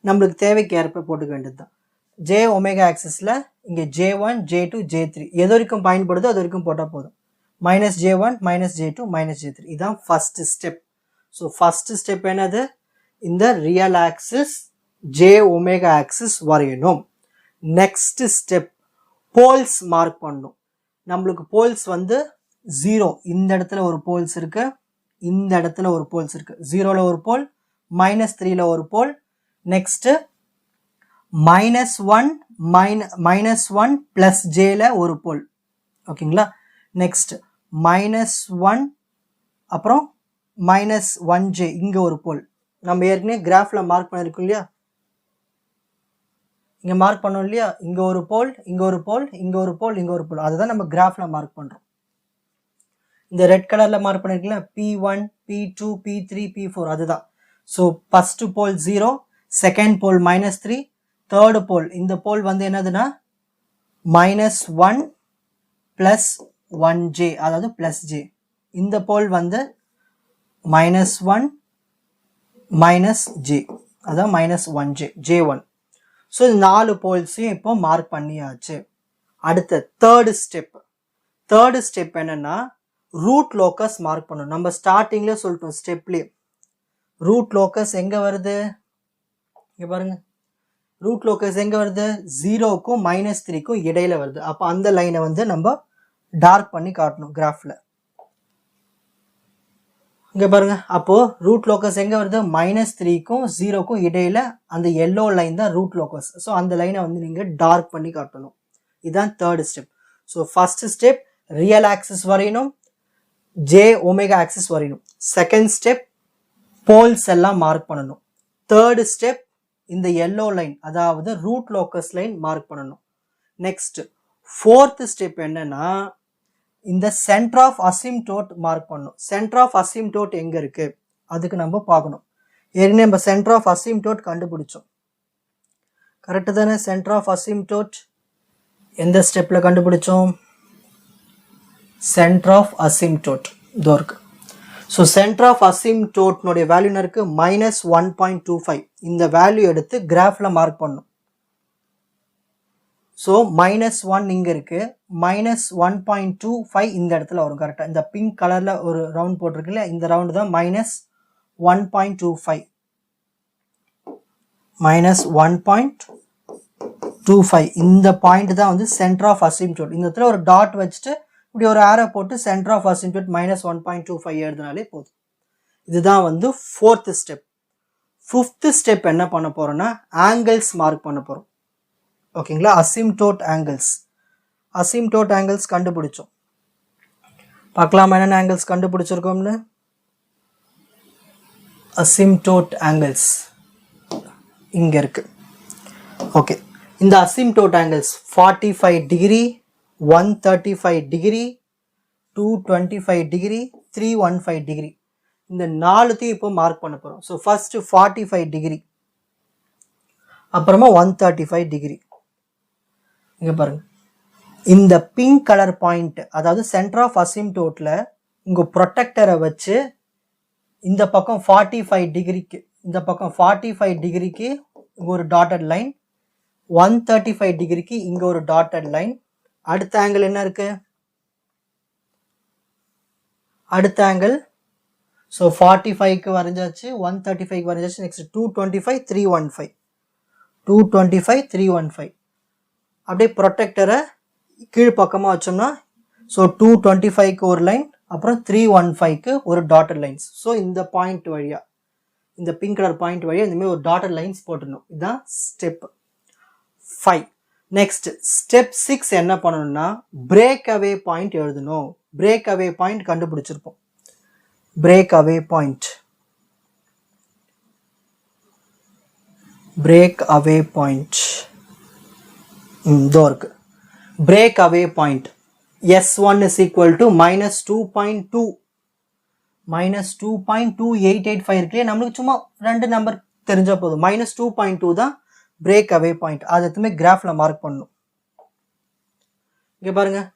நம்மளுக்கு தேவைக்கு ஏற்ப போட்டுக்க வேண்டியது தான். ஜே ஒமேகா ஆக்சிஸில் இங்கே J1 J2 J3 எது வரைக்கும் பயன்படுதோ அது வரைக்கும் போட்டால் போதும். -J1 -J2 -J3 இதுதான் first step. So first step என்னது, இந்த real axis J omega axis வரையணும். நெக்ஸ்ட் ஸ்டெப் போல்ஸ் மார்க் பண்ணணும். நம்மளுக்கு போல்ஸ் வந்து 0, இந்த இடத்துல ஒரு போல்ஸ் இருக்கு, இந்த இடத்துல ஒரு போல்ஸ் இருக்கு. 0ல ஒரு போல், -3ல ஒரு போல், நெக்ஸ்ட்டு -1 + jல ஒரு போல். ஓகேங்களா. நெக்ஸ்ட் -1 அப்புறம் -1j இங்கே ஒரு போல். நம்ம ஏற்கனவே கிராஃபில் மார்க் பண்ணியிருக்கோம் இல்லையா, இங்கே மார்க் பண்ணோம் இல்லையா, இங்கே ஒரு போல், இங்கே ஒரு போல், இங்கே ஒரு போல், இங்கே ஒரு போல். அதுதான் நம்ம கிராஃபில் மார்க் பண்ணுறோம். இந்த ரெட் கலரில் மார்க் பண்ணியிருக்கீங்களா, P1 P2 P3 P4 அதுதான். ஸோ ஃபஸ்ட்டு போல் 0, செகண்ட் போல் -3, தேர்டு போல், இந்த போல் வந்து என்னதுன்னா -1 + 1j அதாவது +j. இந்த போல் வந்து -1 - j அதான் -1j J1. ஸோ இந்த 4 போல்ஸையும் இப்போ மார்க் பண்ணியாச்சு. அடுத்த தேர்டு ஸ்டெப் என்னன்னா ரூட் லோக்கஸ் மார்க் பண்ணணும். நம்ம ஸ்டார்டிங்லேயே சொல்லிட்டோம் ஸ்டெப்லேயே, ரூட் லோக்கஸ் எங்கே வருது, இங்கே பாருங்க, ரூட் லோக்கஸ் எங்கே வருது, 0க்கும் -3க்கும் இடையில வருது. அப்போ அந்த லைனை வந்து நம்ம டார்க் பண்ணி காட்டணும் கிராஃபில். இங்கே பாருங்க, அப்போது ரூட் லோக்கஸ் எங்கே வருது, -3க்கும் 0க்கும் இடையில அந்த எல்லோ லைன் தான் ரூட் லோக்கஸ். ஸோ அந்த லைனை வந்து நீங்கள் டார்க் பண்ணி காட்டணும். இதுதான் third step. So first step real axis வரையணும், ஜே ஒமேகா ஆக்சிஸ் வரையணும். செகண்ட் ஸ்டெப் போல்ஸ் எல்லாம் மார்க் பண்ணணும். தேர்டு ஸ்டெப் இந்த எல்லோ லைன் அதாவது ரூட் லோக்கஸ் லைன் மார்க் பண்ணணும். நெக்ஸ்ட் ஃபோர்த் ஸ்டெப் என்னன்னா இந்த சென்டர் ஆஃப் அசிம்டோட் மார்க் பண்ணணும். சென்டர் ஆஃப் அசிம்டோட் எங்கே இருக்குது அதுக்கு நம்ம பார்க்கணும். ஏற்கனவே நம்ம சென்டர் ஆஃப் அசிம்டோட் கண்டுபிடிச்சோம், கரெக்டு தானே. சென்டர் ஆஃப் அசிம்டோட் எந்த ஸ்டெப்பில் கண்டுபிடிச்சோம், சென்டர் ஆஃப் அசிம்டோட் இதோ இருக்கு. ஸோ சென்டர் ஆஃப் அசிம்டோட்னுடைய வேல்யூ இருக்கு -1.25. இந்த வேல்யூ எடுத்து கிராஃபில் மார்க் பண்ணணும். ஸோ -1 இங்கே இருக்குது, -1.25 இந்த இடத்துல வரும் கரெக்டாக. இந்த பிங்க் கலரில் ஒரு ரவுண்ட் போட்டிருக்குல்ல, இந்த ரவுண்டு தான் -1.25. -1.25 இந்த பாயிண்ட் தான் வந்து சென்டர் ஆஃப் அசிம்டோட். இந்த இடத்துல ஒரு டாட் வச்சுட்டு இப்படி ஒரு ஆரோ போட்டு சென்டர் ஆஃப் அசிம்டோட் -1.25 எழுதினாலே போதும். இதுதான் வந்து ஃபோர்த் ஸ்டெப். ஃபிஃப்த் ஸ்டெப் என்ன பண்ண போகிறோன்னா ஆங்கிள்ஸ் மார்க் பண்ண போகிறோம். ஓகேங்களா, அசிம்டோட் ஆங்கிள்ஸ் கண்டுபிடிச்சோம். பார்க்கலாமா என்னென்ன ஆங்கிள்ஸ் கண்டுபிடிச்சிருக்கோம்னு. அசிம்டோட் ஆங்கிள்ஸ் இங்கே இருக்குது. ஓகே, இந்த asymptote angles 45 degree, 135 degree, 225 degree, 315 degree, இந்த நாலுத்தையும் இப்போ மார்க் பண்ண போகிறோம். ஸோ ஃபஸ்ட்டு 45 டிகிரி, அப்புறமா 135 டிகிரி. இங்கே பாருங்கள், இந்த பிங்க் கலர் பாயிண்ட், அதாவது சென்டர் ஆஃப் அசிம்டோட்டில் இங்கே ப்ரொடெக்டரை வச்சு இந்த பக்கம் 45 டிகிரிக்கு, இந்த பக்கம் 45 டிகிரிக்கு இங்கே ஒரு டாட்டட் லைன், 135 டிகிரிக்கு இங்கே ஒரு டாட்டட் லைன். அடுத்த ஆங்கிள் என்ன இருக்கு? அடுத்த ஆங்கிள் ஸோ 45க்கு வரைஞ்சாச்சு, 135க்கு வரைஞ்சாச்சு. நெக்ஸ்ட் 225, 315, 225, 315. அப்படியே ப்ரொடெக்டரை கீழ்ப்பக்கமாக வச்சோம்னா ஸோ 225க்கு ஒரு லைன், அப்புறம் 315க்கு ஒரு டாட்டட் லைன்ஸ். ஸோ இந்த பாயிண்ட் வழியாக, இந்த பிங்க் கலர் பாயிண்ட் வழியாக இந்தமாதிரி ஒரு டாட்டட் லைன்ஸ் போட்டுடணும். இதுதான் ஸ்டெப் 5. நெக்ஸ்ட் ஸ்டெப் 6 என்ன பண்ணணும்னா பிரேக் அவே பாயிண்ட் எழுதணும். பிரேக் அவே பாயிண்ட் கண்டுபிடிச்சிருப்போம். Break away point, break away point இதோ இருக்கு. Break away point S1 is equal to -2.2, -2.2885 இருக்குல்லையே, நம்மளுக்கு சும்மா 2 நம்பர் தெரிஞ்சால் போதும். -2.2 தான் பிரேக் அவே பாயிண்ட். அது எதுவுமே கிராஃபில் மார்க் பண்ணணும். இங்கே பாருங்கள்,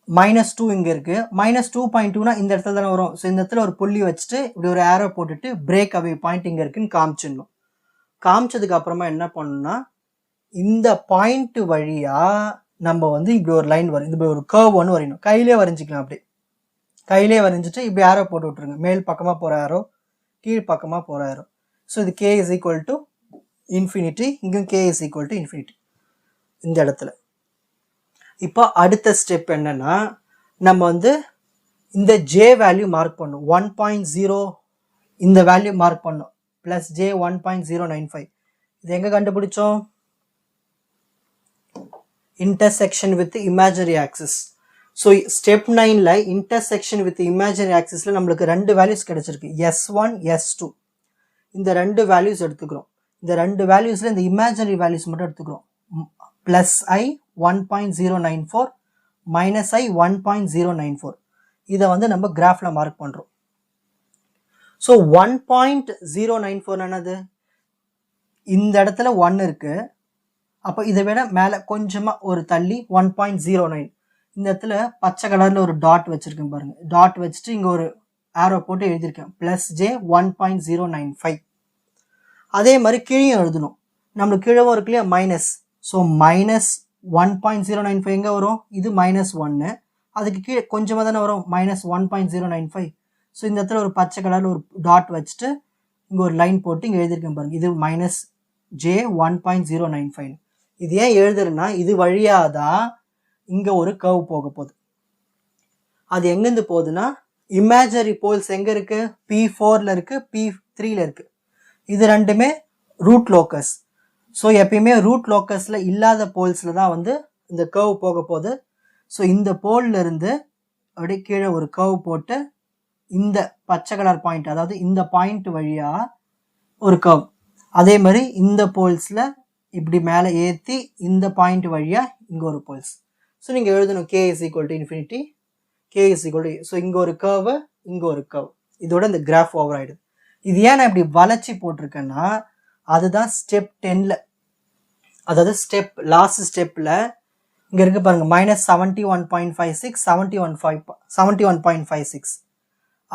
-2 இங்கே இருக்குது. -2.2னா இந்த இடத்துல தானே வரும். ஸோ இந்த இடத்துல ஒரு புள்ளி வச்சுட்டு இப்படி ஒரு ஏரோ போட்டுட்டு பிரேக் அவே பாயிண்ட் இங்கே இருக்குன்னு காமிச்சிடணும். காமிச்சதுக்கு அப்புறமா என்ன பண்ணணும்னா இந்த பாயிண்ட் வழியாக நம்ம வந்து இப்படி ஒரு லைன் வரும், இப்படி ஒரு கர்வ் ஒன்று வரையணும். கையிலே வரைஞ்சிக்கலாம். அப்படி கையிலே வரைஞ்சிட்டு இப்படி ஏரோ போட்டு விட்ருங்க. மேல் பக்கமாக போகிற ஏரோ, கீழ் பக்கமாக போகிற ஏரோ. ஸோ இது k is equal to infinity, இங்கும் k is equal to infinity இந்த இடத்துல. இப்போ அடுத்த ஸ்டெப் என்னன்னா நம்ம வந்து இந்த j வேல்யூ மார்க் பண்ணும். 1.0 இந்த வேல்யூ மார்க் பண்ணும். Plus j 1.095. இது எங்கே கண்டுபிடிச்சோம்? Intersection with imaginary axis. So step 9ல் இன்டர்செக்ஷன் வித் இமேஜினரி ஆக்சிஸில் நம்மளுக்கு 2 வேல்யூஸ் கிடைச்சிருக்கு, S1, S2. இந்த 2 வேல்யூஸ் எடுத்துக்கிறோம். இந்த 2 வேல்யூஸில் இந்த இமேஜினரி வேல்யூஸ் மட்டும் எடுத்துக்கிறோம். Plus I 1.094, minus I 1.094. இதை வந்து நம்ம கிராஃபில் மார்க் பண்ணுறோம். ஸோ 1.094 என்னது? இந்த இடத்துல 1 இருக்குது. அப்போ இதை விட மேலே கொஞ்சமாக ஒரு தள்ளி 1.09. இந்த இடத்துல பச்சை கலரில் ஒரு டாட் வச்சுருக்கேன் பாருங்கள். டாட் வச்சுட்டு இங்கே ஒரு ஆரோ போட்டு எழுதியிருக்கேன், ப்ளஸ் j 1.095. அதே மாதிரி கீழே எழுதணும். நம்மளுக்கு கீழே இருக்கு இல்லையா மைனஸ். ஸோ மைனஸ் 1.095 எங்கே வரும்? இது -1. அதுக்கு கீழே கொஞ்சமாக தானே வரும், -1.095. ஸோ இந்த இடத்துல ஒரு பச்சை கலரில் ஒரு டாட் வச்சுட்டு இங்கே ஒரு லைன் போட்டு இங்கே எழுதியிருக்கேன் பாருங்கள். இது -j 1.095. இது ஏன் எழுதுறேன்னா இது வழியாக தான் இங்கே ஒரு கர்வ் போக போகுது. அது எங்கேருந்து போகுதுன்னா இமேஜினரி போல்ஸ் எங்கே இருக்குது? P4ல் இருக்குது, P3ல் இருக்குது. இது ரெண்டுமே ரூட் லோக்கஸ். ஸோ எப்பயுமே ரூட் லோக்கஸில் இல்லாத போல்ஸில் தான் வந்து இந்த கர்வ் போக போகுது. ஸோ இந்த போல்லேருந்து அப்படியே கீழே ஒரு கர்வ் போட்டு இந்த பச்சை கலர் பாயிண்ட், அதாவது இந்த பாயிண்ட் வழியாக ஒரு கர்வ். அதே மாதிரி இந்த போல்ஸில் இப்படி மேலே ஏற்றி இந்த பாயிண்ட் வழியாக இங்கே ஒரு போல்ஸ். ஸோ நீங்கள் எழுதணும் k is equal to infinity, k is equal to. So இங்கே ஒரு கர்வு, இங்கே ஒரு கர்வ். இதோட இந்த கிராஃப் ஓவர் ஆகிடுது. இது ஏன் நான் இப்படி வளைச்சி போட்டிருக்கேன்னா அதுதான் ஸ்டெப் 10ல், அதாவது லாஸ்ட் ஸ்டெப்பில் இங்கே இருக்குது பாருங்கள், -71.56, 71.56.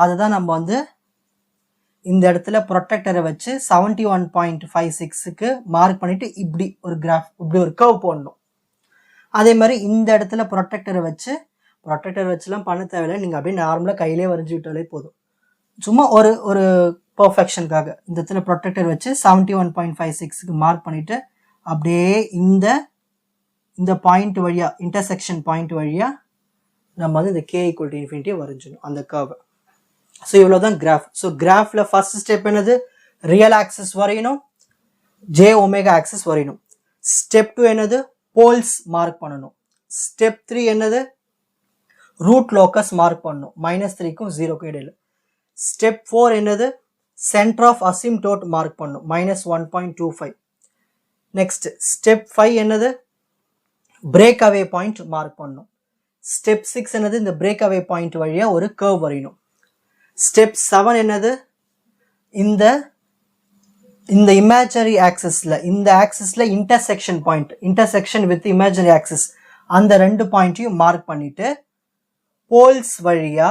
அதுதான் நம்ம வந்து இந்த இடத்துல ப்ரொடெக்டரை வச்சு 71.56க்கு மார்க் பண்ணிவிட்டு இப்படி ஒரு கிராஃப், இப்படி ஒரு கர்வ் போடணும். அதே மாதிரி இந்த இடத்துல ப்ரொடெக்டரை வச்சுலாம் பண்ண தேவையில்லை. நீங்கள் அப்படியே நார்மலாக கையிலே வரைஞ்சி விட்டாலே போதும். சும்மா ஒரு பர்ஃபெக்ஷனுக்காக இந்த இடத்துல ப்ரொடெக்டர் வச்சு 71.56க்கு மார்க் பண்ணிவிட்டு அப்படியே இந்த பாயிண்ட் வழியாக, இன்டர்செக்ஷன் பாயிண்ட் வழியாக நம்ம வந்து இந்த k = infinity வரைஞ்சிடணும் அந்த கர்வை. ஸோ இவ்வளோ தான் கிராஃப். ஸோ கிராஃபில் ஃபர்ஸ்ட் ஸ்டெப் என்னது? ரியல் ஆக்சிஸ் வரையணும், ஜே ஒமேகா ஆக்சிஸ் வரையணும். ஸ்டெப் 2 என்னது, போல்ஸ் மார்க் பண்ணணும். ஸ்டெப் 3 என்னது, ரூட் லோக்கஸ் மார்க் பண்ணணும், -3க்கும் 0க்கும் இடையில. ஸ்டெப் 4 என்னது, சென்டர் ஆஃப் அசிம்டோட் மார்க் பண்ணணும், -1.25. நெக்ஸ்ட் ஸ்டெப் 5 என்னது, பிரேக் அவே பாயிண்ட் மார்க் பண்ணணும். ஸ்டெப் 6 என்னது, இந்த பிரேக் அவே பாயிண்ட் வழியா ஒரு கர்வ் வரையணும். ஸ்டெப் 7 என்னது, இந்த இமேஜினரி ஆக்சிஸ்ல, இந்த ஆக்சிஸ்ல intersection point, intersection with imaginary axis, அந்த 2 பாயிண்ட்டையும் மார்க் பண்ணிட்டு போல்ஸ் வழியா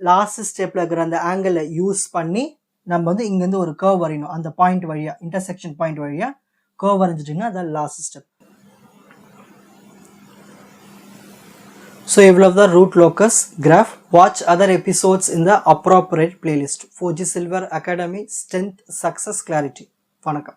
லாஸ்ட் ஸ்டெப்ல இருக்கிற அந்த ஆங்கிளை யூஸ் பண்ணி நம்ம வந்து இங்கேருந்து ஒரு கர்வ் வரையணும். அந்த பாயிண்ட் வழியா, இன்டர்செக்ஷன் பாயிண்ட் வழியா கர்வ் வரைஞ்சிட்டிங்கன்னா அதான் லாஸ்ட் ஸ்டெப். So இவ்வளவுதான் root locus graph. Watch other episodes in the appropriate playlist. 4G Silver Academy Strength Success Clarity. வணக்கம்.